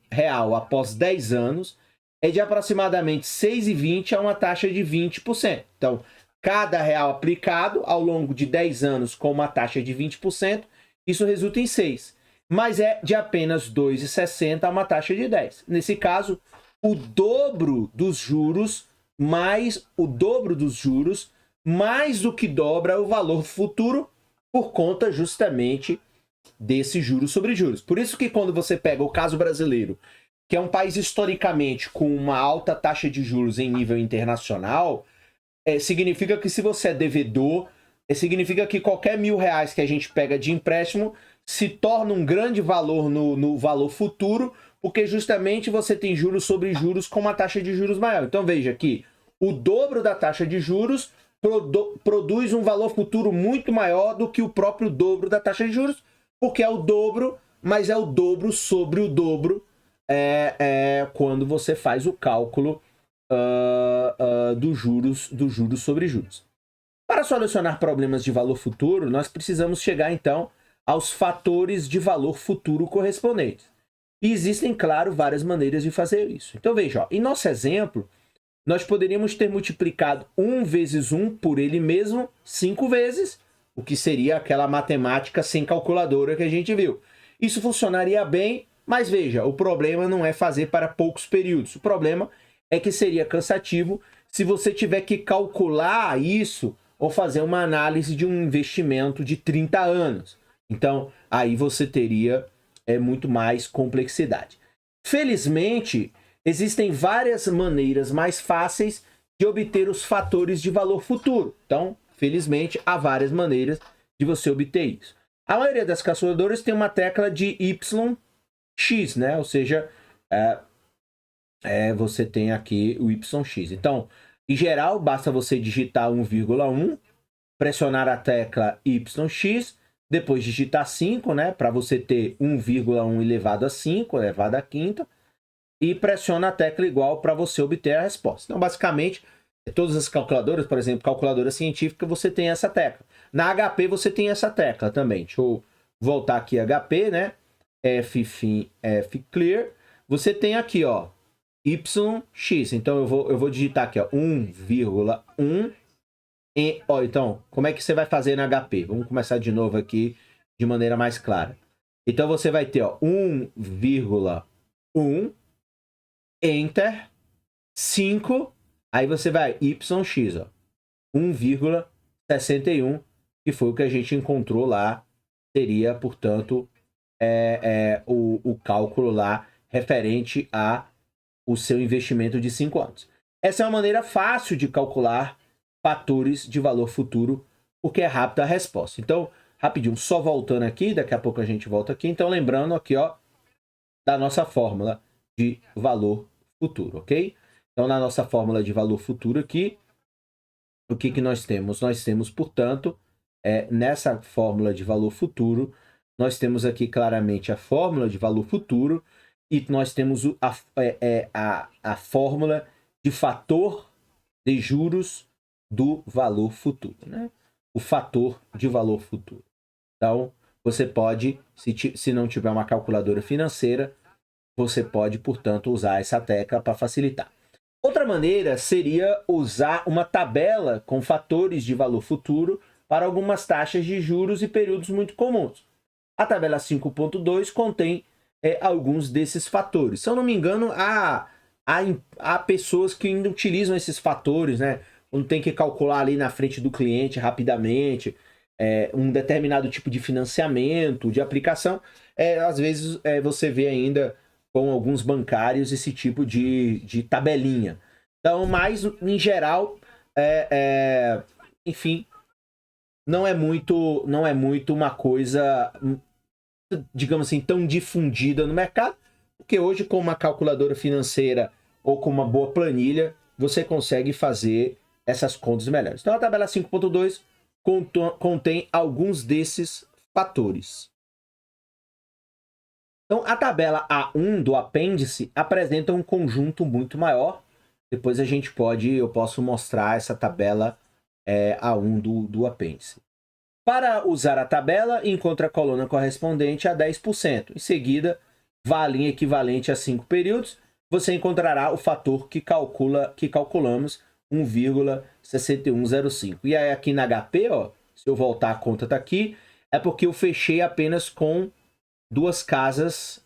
após 10 anos é de aproximadamente 6,20 a uma taxa de 20%. Então, cada real aplicado ao longo de 10 anos com uma taxa de 20%, isso resulta em 6. Mas é de apenas 2,60 a uma taxa de 10. Nesse caso, o dobro dos juros, mais do que dobra o valor futuro por conta justamente desse juros sobre juros. Por isso que quando você pega o caso brasileiro, que é um país historicamente com uma alta taxa de juros em nível internacional, significa que se você é devedor, significa que qualquer R$1.000 que a gente pega de empréstimo se torna um grande valor no valor futuro, porque justamente você tem juros sobre juros com uma taxa de juros maior. Então veja que o dobro da taxa de juros produz um valor futuro muito maior do que o próprio dobro da taxa de juros, porque é o dobro, mas é o dobro sobre o dobro quando você faz o cálculo dos juros sobre juros. Para solucionar problemas de valor futuro, nós precisamos chegar então aos fatores de valor futuro correspondentes. E existem, claro, várias maneiras de fazer isso. Então veja, em nosso exemplo, nós poderíamos ter multiplicado 1 vezes 1 por ele mesmo 5 vezes, o que seria aquela matemática sem calculadora que a gente viu. Isso funcionaria bem, mas veja, o problema não é fazer para poucos períodos. O problema é que seria cansativo se você tiver que calcular isso ou fazer uma análise de um investimento de 30 anos. Então, aí você teria muito mais complexidade. Felizmente, existem várias maneiras mais fáceis de obter os fatores de valor futuro. Então, felizmente, há várias maneiras de você obter isso. A maioria das calculadoras tem uma tecla de YX, né? Ou seja, você tem aqui o YX. Então, em geral, basta você digitar 1,1, pressionar a tecla YX, depois digitar 5, né? Para você ter 1,1 elevado a 5, elevado a quinta, e pressiona a tecla igual para você obter a resposta. Então, basicamente, todas as calculadoras, por exemplo, calculadora científica, você tem essa tecla. Na HP você tem essa tecla também. Deixa eu voltar aqui HP, né? F clear. Você tem aqui, ó, YX. Então eu vou digitar aqui, ó, 1,1. Então, como é que você vai fazer na HP? Vamos começar de novo aqui de maneira mais clara. Então você vai ter, ó, 1,1, Enter, 5, aí você vai YX, ó, 1,61, que foi o que a gente encontrou lá, seria, portanto, o cálculo lá referente a o seu investimento de 5 anos. Essa é uma maneira fácil de calcular fatores de valor futuro, porque é rápida a resposta. Então, rapidinho, só voltando aqui, daqui a pouco a gente volta aqui. Então, lembrando aqui, ó, da nossa fórmula de valor futuro, ok? Então, na nossa fórmula de valor futuro aqui, o que nós temos? Nós temos, portanto, nessa fórmula de valor futuro, nós temos aqui claramente a fórmula de valor futuro e nós temos a fórmula de fator de juros do valor futuro, né? O fator de valor futuro. Então, você pode, se não tiver uma calculadora financeira, você pode, portanto, usar essa tecla para facilitar. Outra maneira seria usar uma tabela com fatores de valor futuro para algumas taxas de juros e períodos muito comuns. A tabela 5.2 contém alguns desses fatores. Se eu não me engano, há pessoas que ainda utilizam esses fatores, né? Quando tem que calcular ali na frente do cliente rapidamente um determinado tipo de financiamento, de aplicação. Às vezes você vê ainda com alguns bancários esse tipo de tabelinha. Então, mas em geral, enfim, não é muito uma coisa, digamos assim, tão difundida no mercado, porque hoje com uma calculadora financeira ou com uma boa planilha, você consegue fazer essas contas melhores. Então a tabela 5.2 contém alguns desses fatores. Então a tabela A1 do apêndice apresenta um conjunto muito maior. Depois eu posso mostrar essa tabela A1 do apêndice. Para usar a tabela, encontre a coluna correspondente a 10%. Em seguida, vá à linha equivalente a 5 períodos. Você encontrará o fator que calculamos, 1,6105. E aí aqui na HP, ó, se eu voltar, a conta está aqui, é porque eu fechei apenas com duas casas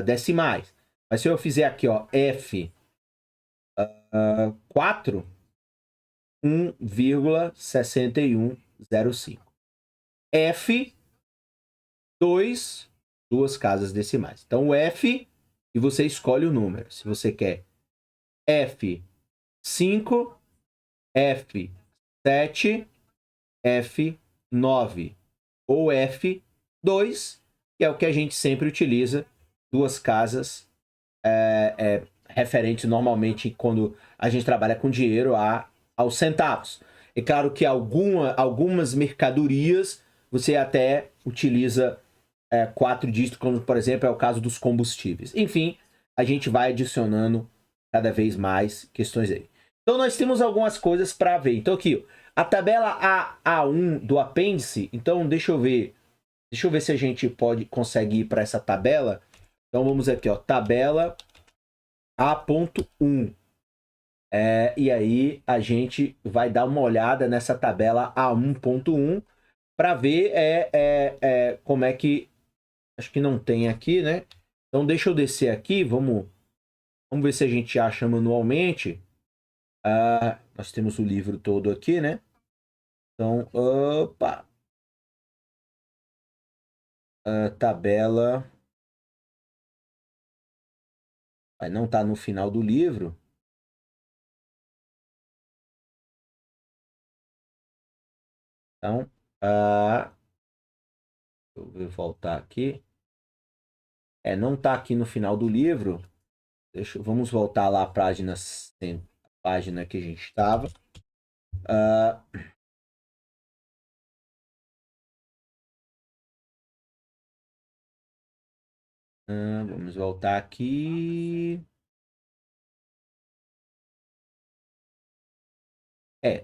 decimais. Mas se eu fizer aqui, ó, F4, 1,6105. F2, duas casas decimais. Então, o F, e você escolhe o número. Se você quer F5, F7, F9 ou F2, que é o que a gente sempre utiliza, duas casas referentes normalmente quando a gente trabalha com dinheiro aos centavos. É claro que algumas mercadorias você até utiliza 4 dígitos, como por exemplo é o caso dos combustíveis. Enfim, a gente vai adicionando cada vez mais questões aí. Então nós temos algumas coisas para ver. Então aqui, a tabela A1 do apêndice. Então deixa eu ver se a gente consegue ir para essa tabela. Então vamos aqui, ó, tabela A.1. E aí a gente vai dar uma olhada nessa tabela A1.1 para ver como é que... Acho que não tem aqui, né? Então deixa eu descer aqui, vamos ver se a gente acha manualmente. Nós temos o livro todo aqui, né? Então, opa! Tabela... Não está no final do livro. Então, eu vou voltar aqui. Não está aqui no final do livro. Vamos voltar lá à página que a gente estava. Vamos voltar aqui.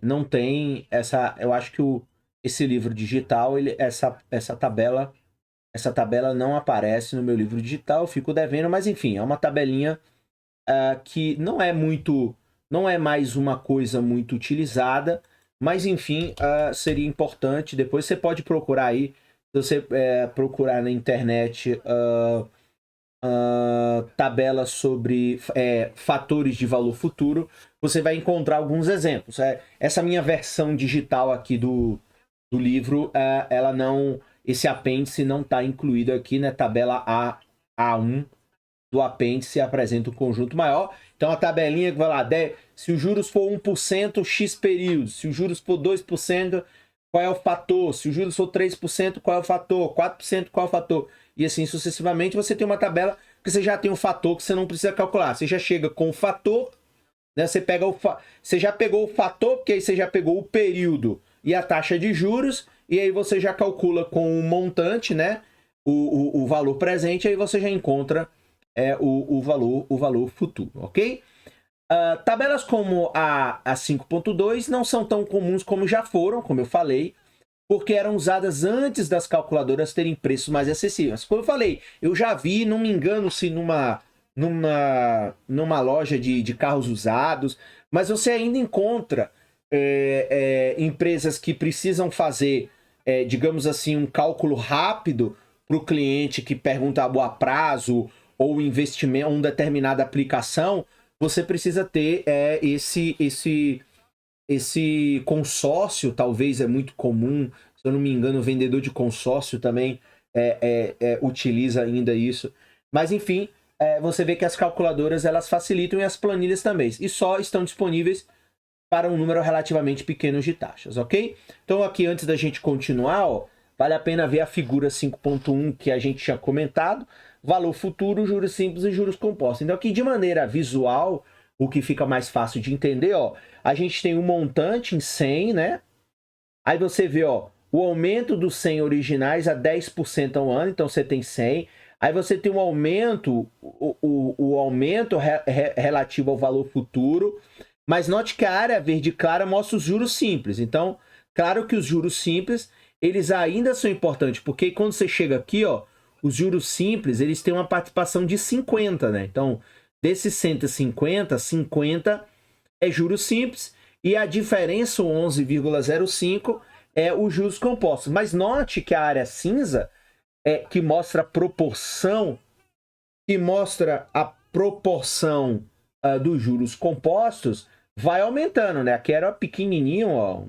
Não tem essa... Eu acho que esse livro digital, essa tabela não aparece no meu livro digital, eu fico devendo, mas enfim, é uma tabelinha que não é mais uma coisa muito utilizada, mas enfim, seria importante. Depois você pode procurar aí, se você procurar na internet tabelas sobre fatores de valor futuro, você vai encontrar alguns exemplos. Essa minha versão digital aqui do livro, ela não... Esse apêndice não está incluído aqui na tabela A1 do apêndice, apresenta um conjunto maior. Então a tabelinha que vai lá, se os juros for 1%, X períodos. Se os juros for 2%, qual é o fator? Se os juros for 3%, qual é o fator? 4%, qual é o fator? E assim sucessivamente, você tem uma tabela que você já tem um fator que você não precisa calcular. Você já chega com o fator, né? Você já pegou o fator, porque aí você já pegou o período e a taxa de juros, e aí você já calcula com o montante, né? O valor presente, aí você já encontra o valor futuro, ok? Tabelas como a 5.2 não são tão comuns como já foram, como eu falei, porque eram usadas antes das calculadoras terem preços mais acessíveis. Como eu falei, eu já vi, não me engano se numa loja de carros usados, mas você ainda encontra empresas que precisam fazer, digamos assim, um cálculo rápido para o cliente que pergunta a prazo ou investimento, uma determinada aplicação. Você precisa ter esse consórcio, talvez é muito comum, se eu não me engano, o vendedor de consórcio também utiliza ainda isso. Mas enfim, você vê que as calculadoras elas facilitam e as planilhas também. E só estão disponíveis para um número relativamente pequeno de taxas, ok? Então aqui, antes da gente continuar, ó, vale a pena ver a figura 5.1 que a gente tinha comentado. Valor futuro, juros simples e juros compostos. Então aqui, de maneira visual, o que fica mais fácil de entender, ó. A gente tem um montante em 100, né? Aí você vê, ó, o aumento dos 100 originais a 10% ao ano, então você tem 100. Aí você tem um aumento, o aumento relativo ao valor futuro. Mas note que a área verde clara mostra os juros simples. Então, claro que os juros simples, eles ainda são importantes, porque quando você chega aqui, ó, os juros simples, eles têm uma participação de 50, né? Então, desses 150, 50 é juros simples e a diferença, o 11,05, é os juros compostos. Mas note que a área cinza, que mostra a proporção, dos juros compostos, vai aumentando, né? Aqui era pequenininho, ó,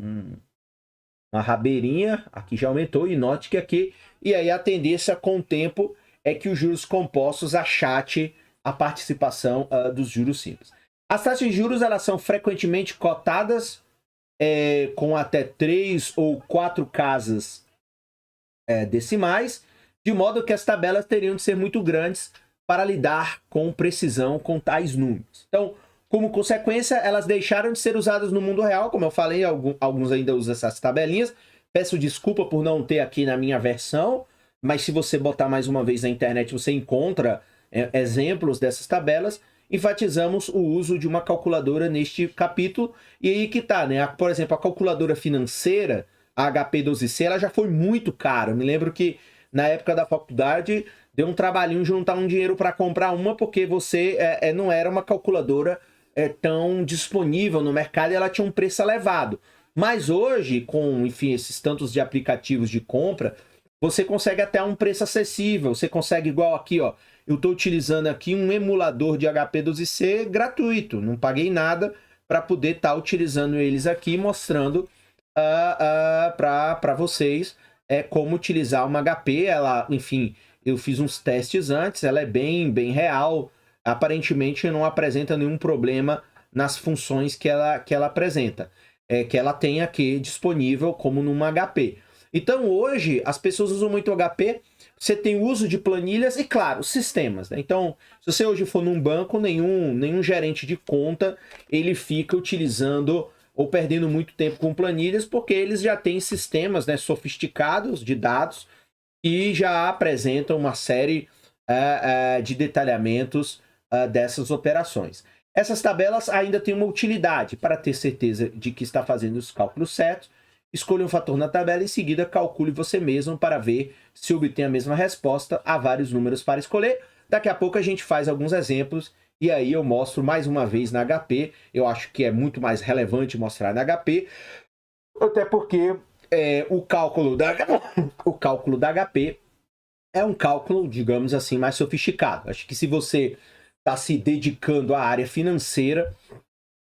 uma rabeirinha, aqui já aumentou, e note que aqui, e aí a tendência com o tempo é que os juros compostos achate a participação dos juros simples. As taxas de juros, elas são frequentemente cotadas com até 3 ou 4 casas decimais, de modo que as tabelas teriam de ser muito grandes para lidar com precisão com tais números. Então, como consequência, elas deixaram de ser usadas no mundo real, como eu falei, alguns ainda usam essas tabelinhas. Peço desculpa por não ter aqui na minha versão, mas se você botar mais uma vez na internet, você encontra exemplos dessas tabelas. Enfatizamos o uso de uma calculadora neste capítulo, e aí que tá, né? Por exemplo, a calculadora financeira, a HP12C, ela já foi muito cara. Eu me lembro que na época da faculdade deu um trabalhinho juntar um dinheiro para comprar uma, porque você não era uma calculadora tão disponível no mercado e ela tinha um preço elevado. Mas hoje, com, enfim, esses tantos de aplicativos de compra, você consegue até um preço acessível. Você consegue, igual aqui, ó, eu estou utilizando aqui um emulador de HP12C gratuito. Não paguei nada para poder estar utilizando eles aqui, mostrando para vocês como utilizar uma HP. Ela, enfim, eu fiz uns testes antes, ela é bem real. Aparentemente não apresenta nenhum problema nas funções que ela apresenta. Que ela tem aqui disponível como numa HP. Então hoje as pessoas usam muito HP, você tem o uso de planilhas e, claro, sistemas, né? Então, se você hoje for num banco, nenhum gerente de conta, ele fica utilizando ou perdendo muito tempo com planilhas, porque eles já têm sistemas, né, sofisticados de dados e já apresentam uma série de detalhamentos dessas operações. Essas tabelas ainda têm uma utilidade para ter certeza de que está fazendo os cálculos certos. Escolha um fator na tabela e em seguida calcule você mesmo para ver se obtém a mesma resposta. Há vários números para escolher. Daqui a pouco a gente faz alguns exemplos e aí eu mostro mais uma vez na HP. Eu acho que é muito mais relevante mostrar na HP, até porque o cálculo da HP é um cálculo, digamos assim, mais sofisticado. Acho que se você está se dedicando à área financeira,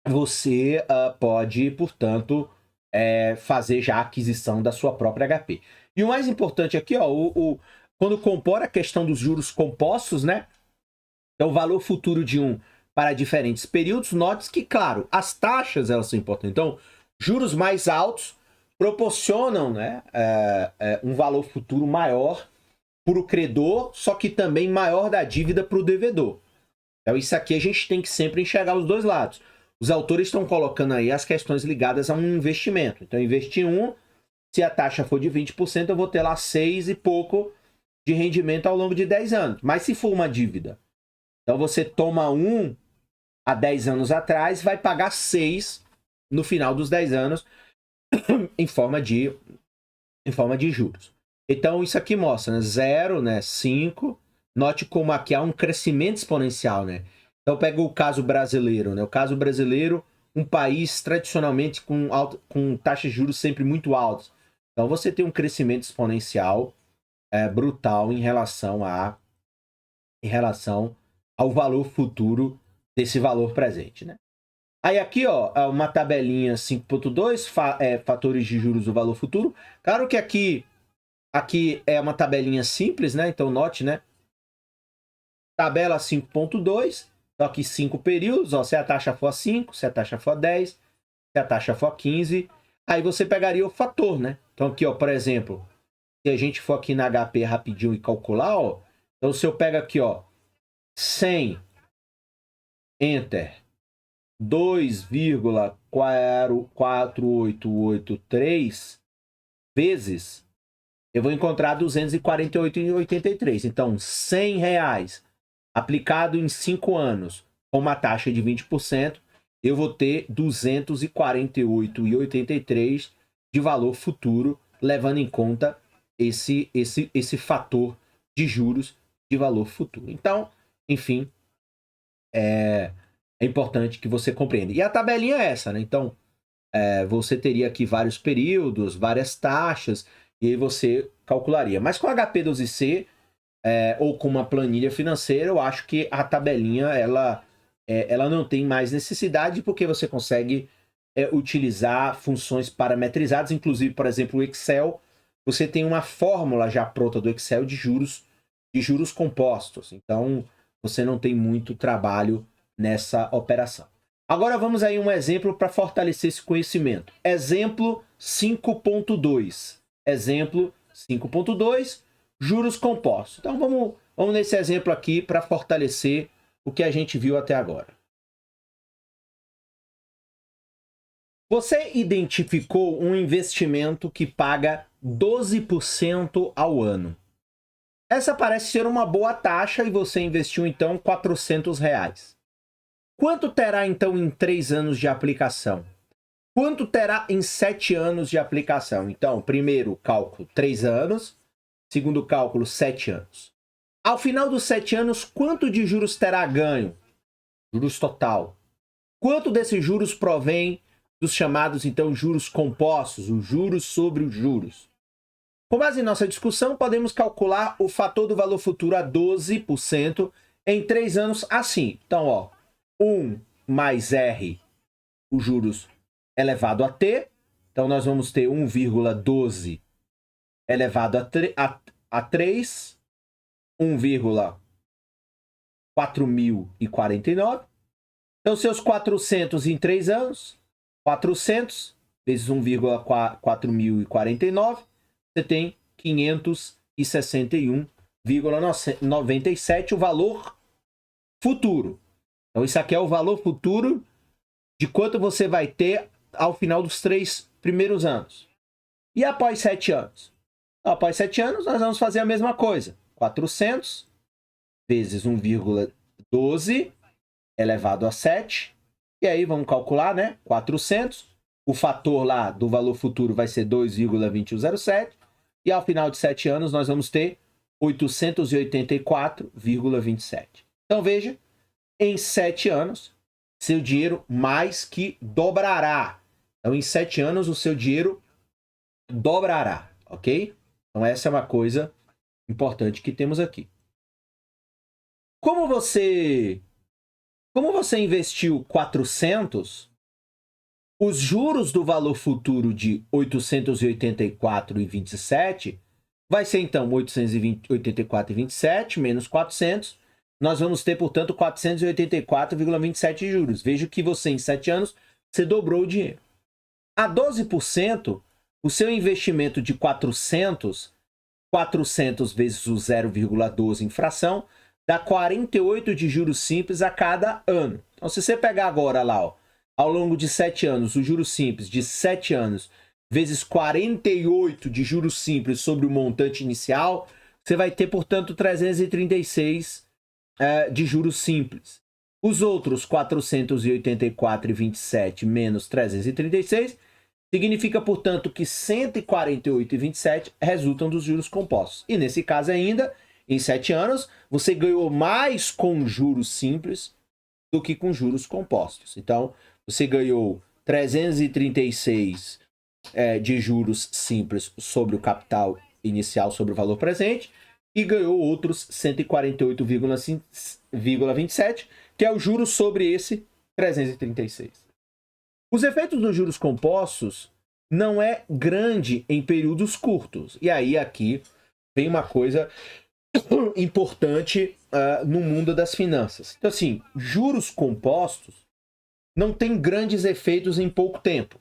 você pode, portanto, fazer já a aquisição da sua própria HP. E o mais importante aqui, ó, quando compara a questão dos juros compostos, né? É o valor futuro de um para diferentes períodos. Note que, claro, as taxas elas são importantes. Então, juros mais altos proporcionam, né, um valor futuro maior para o credor, só que também maior da dívida para o devedor. Então, isso aqui a gente tem que sempre enxergar os dois lados. Os autores estão colocando aí as questões ligadas a um investimento. Então, investir se a taxa for de 20%, eu vou ter lá 6 e pouco de rendimento ao longo de 10 anos. Mas se for uma dívida, então você toma há 10 anos atrás, vai pagar 6 no final dos 10 anos em forma de juros. Então, isso aqui mostra, né? 0, né? 5. Note como aqui há um crescimento exponencial, né? Então, pega o caso brasileiro, né? O caso brasileiro, um país tradicionalmente com taxas de juros sempre muito altas. Então, você tem um crescimento exponencial brutal em relação ao valor futuro desse valor presente, né? Aí aqui, ó, uma tabelinha 5.2, fatores de juros do valor futuro. Claro que aqui é uma tabelinha simples, né? Então, note, né? Tabela 5.2, então aqui 5 períodos, ó, se a taxa for 5, se a taxa for 10, se a taxa for 15, aí você pegaria o fator, né? Então aqui, ó, por exemplo, se a gente for aqui na HP rapidinho e calcular, ó, então se eu pego aqui, ó, 100, Enter, 2,4883 vezes, eu vou encontrar 248,83. Então, R$100 aplicado em 5 anos com uma taxa de 20%, eu vou ter 248,83 de valor futuro, levando em conta esse fator de juros de valor futuro. Então, enfim, é importante que você compreenda. E a tabelinha é essa, né? Então, você teria aqui vários períodos, várias taxas, e aí você calcularia. Mas com HP12C, ou com uma planilha financeira, eu acho que a tabelinha, ela não tem mais necessidade, porque você consegue utilizar funções parametrizadas, inclusive, por exemplo, o Excel, você tem uma fórmula já pronta do Excel de juros compostos. Então, você não tem muito trabalho nessa operação. Agora vamos aí um exemplo para fortalecer esse conhecimento. Exemplo 5.2. Exemplo 5.2, juros compostos. Então vamos nesse exemplo aqui para fortalecer o que a gente viu até agora. Você identificou um investimento que paga 12% ao ano. Essa parece ser uma boa taxa e você investiu então R$400. Quanto terá então em 3 anos de aplicação? Quanto terá em 7 anos de aplicação? Então, primeiro cálculo, 3 anos. Segundo cálculo, 7 anos. Ao final dos 7 anos, quanto de juros terá ganho? Juros total. Quanto desses juros provém dos chamados, então, juros compostos, os juros sobre os juros? Com base em nossa discussão, podemos calcular o fator do valor futuro a 12% em 3 anos assim. Então, ó, 1 mais R, os juros elevado a T. Então, nós vamos ter 1,12 elevado a 3, 1,4049. Então, seus 400 em 3 anos, 400 vezes 1,4049, você tem 561,97 o valor futuro. Então, isso aqui é o valor futuro de quanto você vai ter ao final dos 3 primeiros anos. E após 7 anos? Após 7 anos, nós vamos fazer a mesma coisa. 400 vezes 1,12 elevado a 7. E aí vamos calcular, né? 400. O fator lá do valor futuro vai ser 2,2107. E ao final de 7 anos, nós vamos ter 884,27. Então, veja, em 7 anos, seu dinheiro mais que dobrará. Então, em 7 anos, o seu dinheiro dobrará, ok? Então, essa é uma coisa importante que temos aqui. Como você investiu 400, os juros do valor futuro de 884,27 vai ser, então, 884,27 menos 400. Nós vamos ter, portanto, 484,27 juros. Veja que você, em 7 anos, você dobrou o dinheiro. A 12%, o seu investimento de 400 vezes o 0,12 infração, dá 48 de juros simples a cada ano. Então, se você pegar agora lá, ó, ao longo de 7 anos, o juros simples de 7 anos vezes 48 de juros simples sobre o montante inicial, você vai ter, portanto, 336 de juros simples. Os outros 484,27 menos 336 significa, portanto, que 148,27 resultam dos juros compostos. E nesse caso ainda, em 7 anos, você ganhou mais com juros simples do que com juros compostos. Então, você ganhou 336 de juros simples sobre o capital inicial, sobre o valor presente, e ganhou outros 148,27, que é o juros sobre esse 336. Os efeitos dos juros compostos não é grande em períodos curtos. E aí aqui vem uma coisa importante no mundo das finanças. Então, assim, juros compostos não tem grandes efeitos em pouco tempo.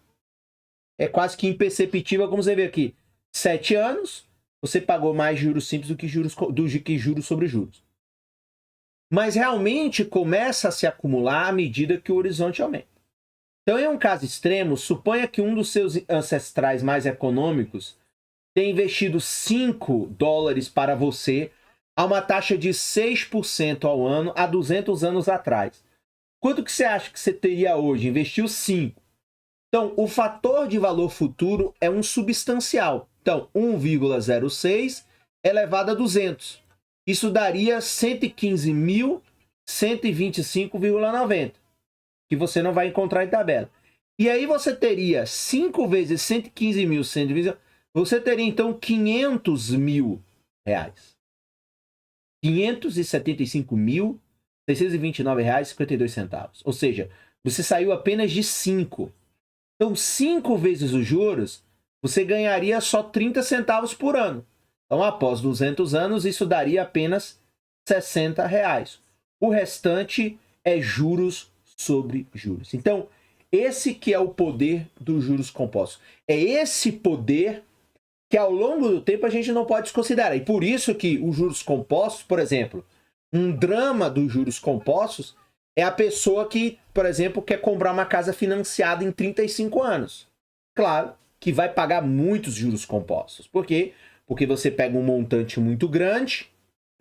É quase que imperceptível, como você vê aqui. 7 anos, você pagou mais juros simples do que juros sobre juros. mas realmente começa a se acumular à medida que o horizonte aumenta. Então, em um caso extremo, suponha que um dos seus ancestrais mais econômicos tenha investido 5 dólares para você a uma taxa de 6% ao ano há 200 anos atrás. Quanto que você acha que você teria hoje? Investiu 5. Então, o fator de valor futuro é um substancial. Então, 1,06 elevado a 200. Isso daria 115.125,90, que você não vai encontrar em tabela. E aí você teria 5 vezes 115.125, você teria então 500 mil reais. R$ 575.629,52. Ou seja, você saiu apenas de 5. Então, 5 vezes os juros, você ganharia só 30 centavos por ano. Então, após 200 anos, isso daria apenas R$ 60. O restante é juros sobre juros. Então, esse que é o poder dos juros compostos. É esse poder que ao longo do tempo a gente não pode desconsiderar. E por isso que os juros compostos, por exemplo, um drama dos juros compostos é a pessoa que, por exemplo, quer comprar uma casa financiada em 35 anos. Claro que vai pagar muitos juros compostos. Por quê? Porque você pega um montante muito grande,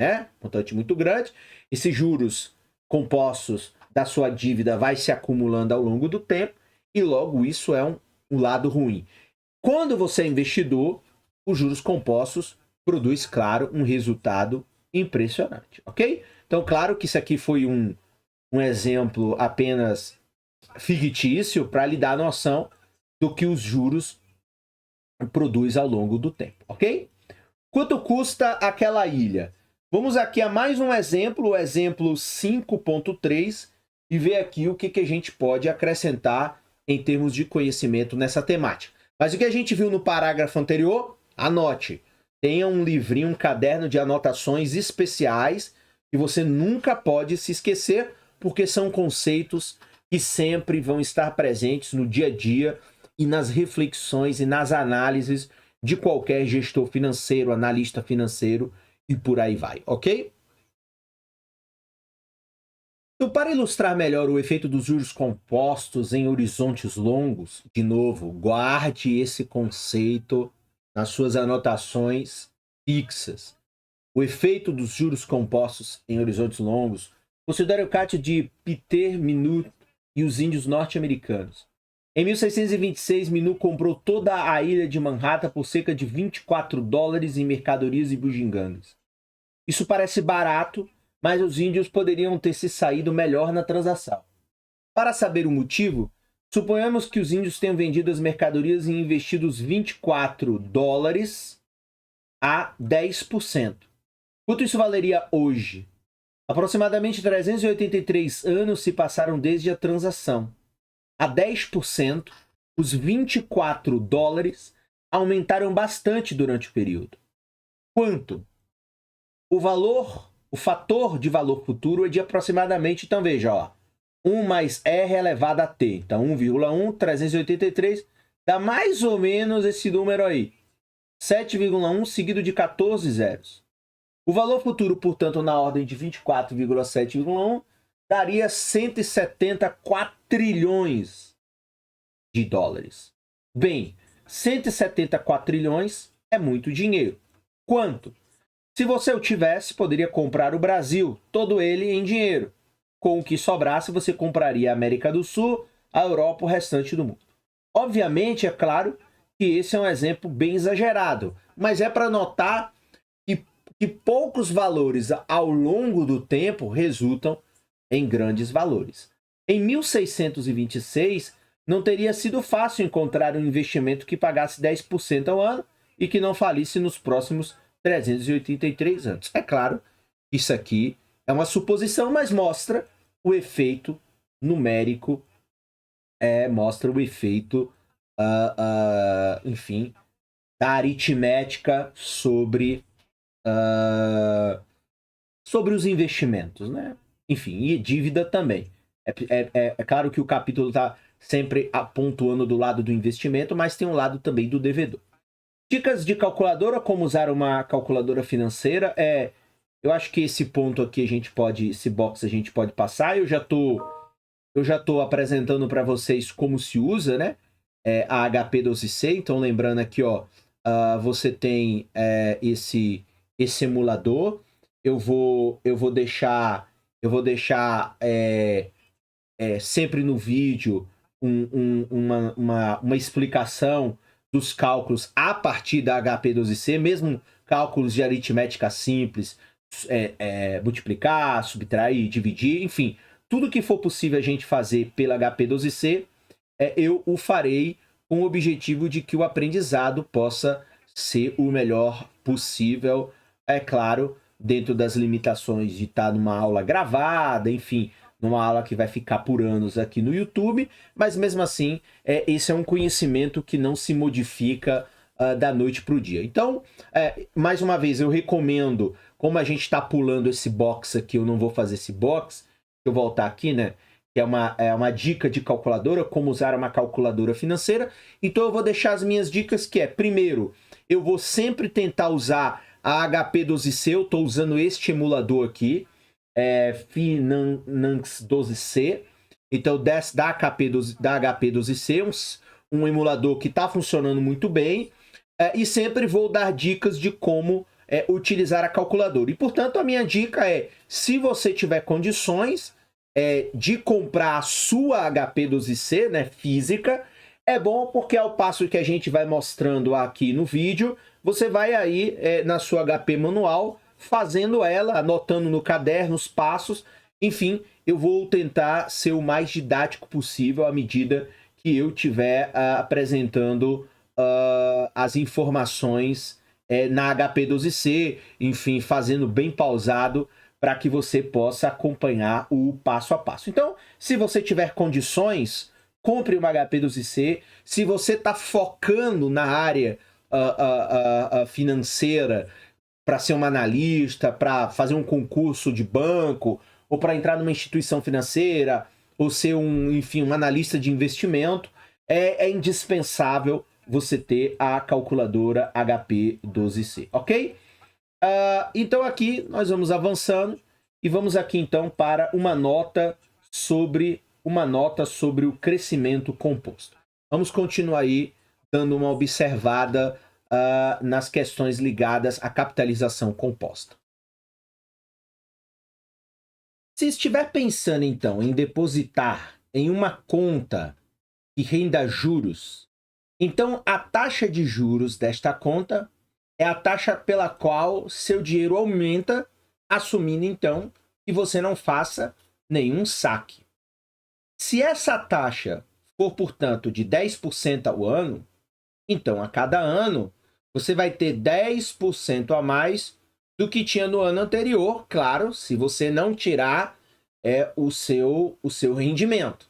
né? Montante muito grande. Esses juros compostos da sua dívida vai se acumulando ao longo do tempo e logo isso é um lado ruim. Quando você é investidor, os juros compostos produz, claro, um resultado impressionante, ok? Então, claro que isso aqui foi um exemplo apenas fictício para lhe dar noção do que os juros produz ao longo do tempo, ok? Quanto custa aquela ilha? Vamos aqui a mais um exemplo, o exemplo 5.3, e ver aqui o que a gente pode acrescentar em termos de conhecimento nessa temática. Mas o que a gente viu no parágrafo anterior, anote. Tenha um livrinho, um caderno de anotações especiais que você nunca pode se esquecer, porque são conceitos que sempre vão estar presentes no dia a dia e nas reflexões e nas análises de qualquer gestor financeiro, analista financeiro e por aí vai, ok? Então, para ilustrar melhor o efeito dos juros compostos em horizontes longos, de novo, guarde esse conceito nas suas anotações fixas. O efeito dos juros compostos em horizontes longos, considere o caso de Peter Minuit e os índios norte-americanos. Em 1626, Minuit comprou toda a ilha de Manhattan por cerca de 24 dólares em mercadorias e bugigangas. Isso parece barato, mas os índios poderiam ter se saído melhor na transação. Para saber o motivo, suponhamos que os índios tenham vendido as mercadorias e investido os 24 dólares a 10%. Quanto isso valeria hoje? Aproximadamente 383 anos se passaram desde a transação. A 10%, os 24 dólares aumentaram bastante durante o período. Quanto? O fator de valor futuro é de aproximadamente, então veja, ó, 1 mais R elevado a T. Então 1,1, 383, dá mais ou menos esse número aí. 7,1 seguido de 14 zeros. O valor futuro, portanto, na ordem de 24,7,1, daria 170 quatrilhões de dólares. Bem, 170 quatrilhões é muito dinheiro. Quanto? Se você o tivesse, poderia comprar o Brasil, todo ele em dinheiro. Com o que sobrasse, você compraria a América do Sul, a Europa, o restante do mundo. Obviamente, é claro que esse é um exemplo bem exagerado, mas é para notar que poucos valores ao longo do tempo resultam em grandes valores. Em 1626, não teria sido fácil encontrar um investimento que pagasse 10% ao ano e que não falisse nos próximos 383 anos. É claro, isso aqui é uma suposição, mas mostra o efeito numérico, mostra o efeito, enfim, da aritmética sobre os investimentos, né? Enfim, e dívida também. É claro que o capítulo está sempre pontuando do lado do investimento, mas tem um lado também do devedor. Dicas de calculadora, como usar uma calculadora financeira Eu acho que esse ponto aqui esse box a gente pode passar. Eu já tô apresentando para vocês como se usa, né? A HP12C. Então, lembrando aqui, ó, você tem esse emulador. Eu vou deixar sempre no vídeo uma explicação dos cálculos a partir da HP12C, mesmo cálculos de aritmética simples, multiplicar, subtrair, dividir, enfim, tudo que for possível a gente fazer pela HP12C, eu o farei com o objetivo de que o aprendizado possa ser o melhor possível, é claro, dentro das limitações de estar numa aula gravada, enfim, numa aula que vai ficar por anos aqui no YouTube, mas mesmo assim, esse é um conhecimento que não se modifica da noite para o dia. Então, mais uma vez, eu recomendo, como a gente está pulando esse box aqui, eu não vou fazer esse box, eu voltar aqui, né? Que é uma dica de calculadora, como usar uma calculadora financeira. Então eu vou deixar as minhas dicas, que primeiro, eu vou sempre tentar usar a HP12C, eu estou usando este emulador aqui, Finanx 12C, então da HP12C, um emulador que está funcionando muito bem, e sempre vou dar dicas de como utilizar a calculadora. E portanto a minha dica se você tiver condições de comprar a sua HP12C, né, física, é bom porque ao passo que a gente vai mostrando aqui no vídeo, você vai aí na sua HP manual, fazendo ela, anotando no caderno os passos, enfim, eu vou tentar ser o mais didático possível à medida que eu estiver apresentando as informações na HP12C, enfim, fazendo bem pausado, para que você possa acompanhar o passo a passo. Então, se você tiver condições, compre uma HP12C. Se você está focando na área financeira, para ser um analista, para fazer um concurso de banco, ou para entrar numa instituição financeira, ou ser um analista de investimento, é indispensável você ter a calculadora HP12C, ok? Então aqui nós vamos avançando e vamos aqui então para uma nota sobre o crescimento composto. Vamos continuar aí dando uma observada nas questões ligadas à capitalização composta. Se estiver pensando então em depositar em uma conta que renda juros, então a taxa de juros desta conta é a taxa pela qual seu dinheiro aumenta, assumindo então que você não faça nenhum saque. Se essa taxa for, portanto, de 10% ao ano, então a cada ano você vai ter 10% a mais do que tinha no ano anterior, claro, se você não tirar o seu rendimento.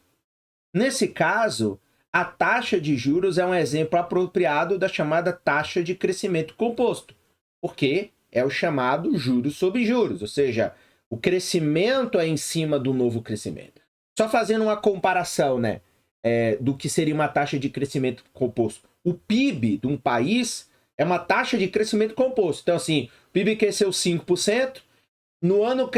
Nesse caso, a taxa de juros é um exemplo apropriado da chamada taxa de crescimento composto, porque é o chamado juros sobre juros, ou seja, o crescimento é em cima do novo crescimento. Só fazendo uma comparação, né, do que seria uma taxa de crescimento composto. O PIB de um país é uma taxa de crescimento composto. Então, assim, o PIB cresceu 5%, no ano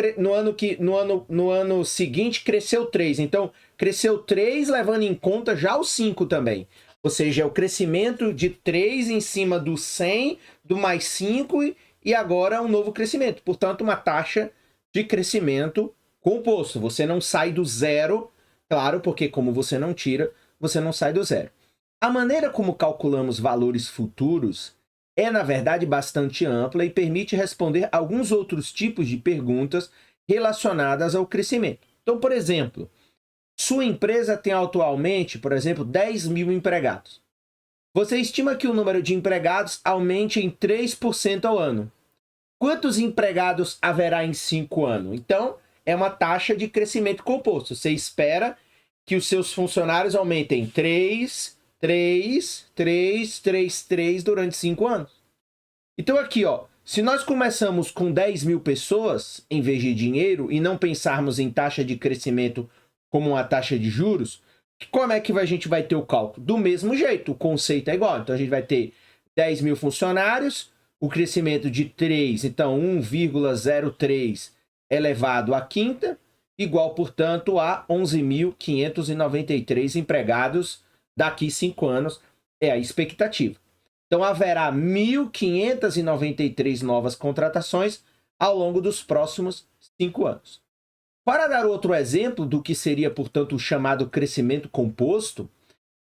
seguinte cresceu 3%. Então, cresceu 3, levando em conta já o 5 também. Ou seja, é o crescimento de 3 em cima do 100, do mais 5, e agora um novo crescimento. Portanto, uma taxa de crescimento composto. Você não sai do zero, claro, porque como você não tira, você não sai do zero. A maneira como calculamos valores futuros é, na verdade, bastante ampla e permite responder alguns outros tipos de perguntas relacionadas ao crescimento. Então, por exemplo, sua empresa tem atualmente, por exemplo, 10 mil empregados. Você estima que o número de empregados aumente em 3% ao ano. Quantos empregados haverá em 5 anos? Então, é uma taxa de crescimento composto. Você espera que os seus funcionários aumentem 3 durante 5 anos. Então aqui, ó, se nós começamos com 10 mil pessoas em vez de dinheiro e não pensarmos em taxa de crescimento como uma taxa de juros, como é que a gente vai ter o cálculo? Do mesmo jeito, o conceito é igual. Então a gente vai ter 10 mil funcionários, o crescimento de 3, então 1,03 elevado à quinta, igual, portanto, a 11.593 empregados daqui 5 anos, é a expectativa. Então, haverá 1.593 novas contratações ao longo dos próximos 5 anos. Para dar outro exemplo do que seria, portanto, o chamado crescimento composto,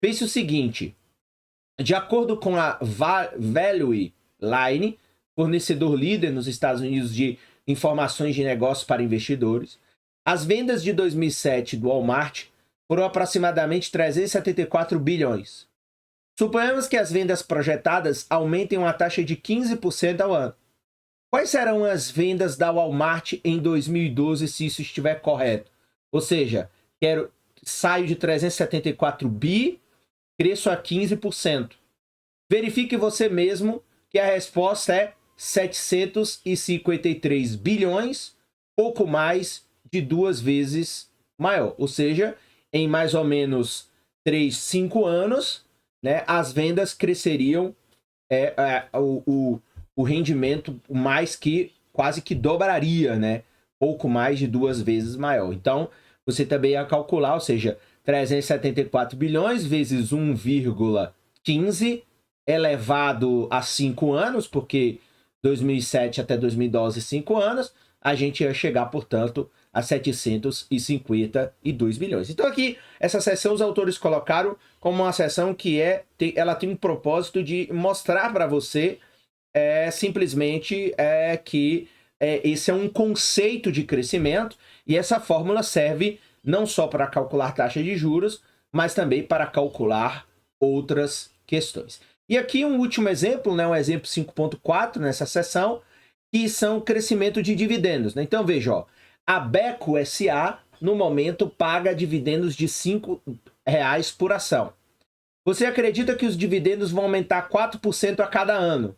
pense o seguinte: de acordo com a Value Line, fornecedor líder nos Estados Unidos de informações de negócios para investidores, as vendas de 2007 do Walmart foram aproximadamente 374 bilhões. Suponhamos que as vendas projetadas aumentem uma taxa de 15% ao ano. Quais serão as vendas da Walmart em 2012 se isso estiver correto? Ou seja, saio de 374 bi, cresço a 15%. Verifique você mesmo que a resposta é 753 bilhões, pouco mais de 2 vezes maior. Ou seja, em mais ou menos 3, 5 anos, né, as vendas cresceriam, o rendimento mais que quase que dobraria, né? Pouco mais de 2 vezes maior. Então, você também ia calcular, ou seja, 374 bilhões vezes 1,15 elevado a 5 anos, porque 2007 até 2012, 5 anos, a gente ia chegar, portanto, a 752 bilhões. Então aqui, essa seção os autores colocaram como uma seção que ela tem um propósito de mostrar para você simplesmente que esse é um conceito de crescimento e essa fórmula serve não só para calcular taxa de juros, mas também para calcular outras questões. E aqui um último exemplo, né, um exemplo 5.4 nessa seção, que são crescimento de dividendos, né? Então veja, ó, a Beco SA no momento paga dividendos de R$ 5,00 por ação. Você acredita que os dividendos vão aumentar 4% a cada ano?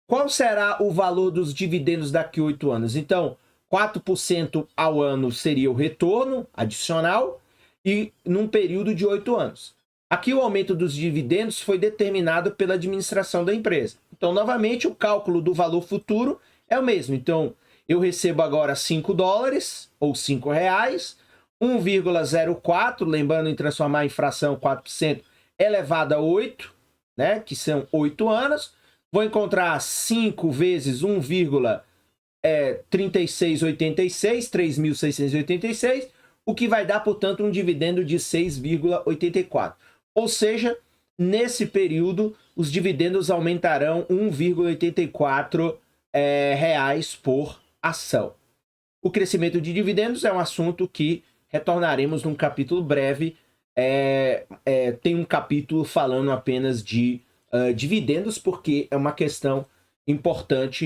Qual será o valor dos dividendos daqui a 8 anos? Então, 4% ao ano seria o retorno adicional e num período de 8 anos. Aqui o aumento dos dividendos foi determinado pela administração da empresa. Então, novamente, o cálculo do valor futuro é o mesmo. Então, eu recebo agora $5 ou R$ 5,00, 1,04, lembrando em transformar em fração 4%, elevado a 8, né, que são 8 anos. Vou encontrar 5 vezes 1,3686, 3.686, o que vai dar, portanto, um dividendo de 6,84. Ou seja, nesse período, os dividendos aumentarão 1,84 reais por ação. O crescimento de dividendos é um assunto que retornaremos num capítulo breve. Tem um capítulo falando apenas de dividendos, porque é uma questão importante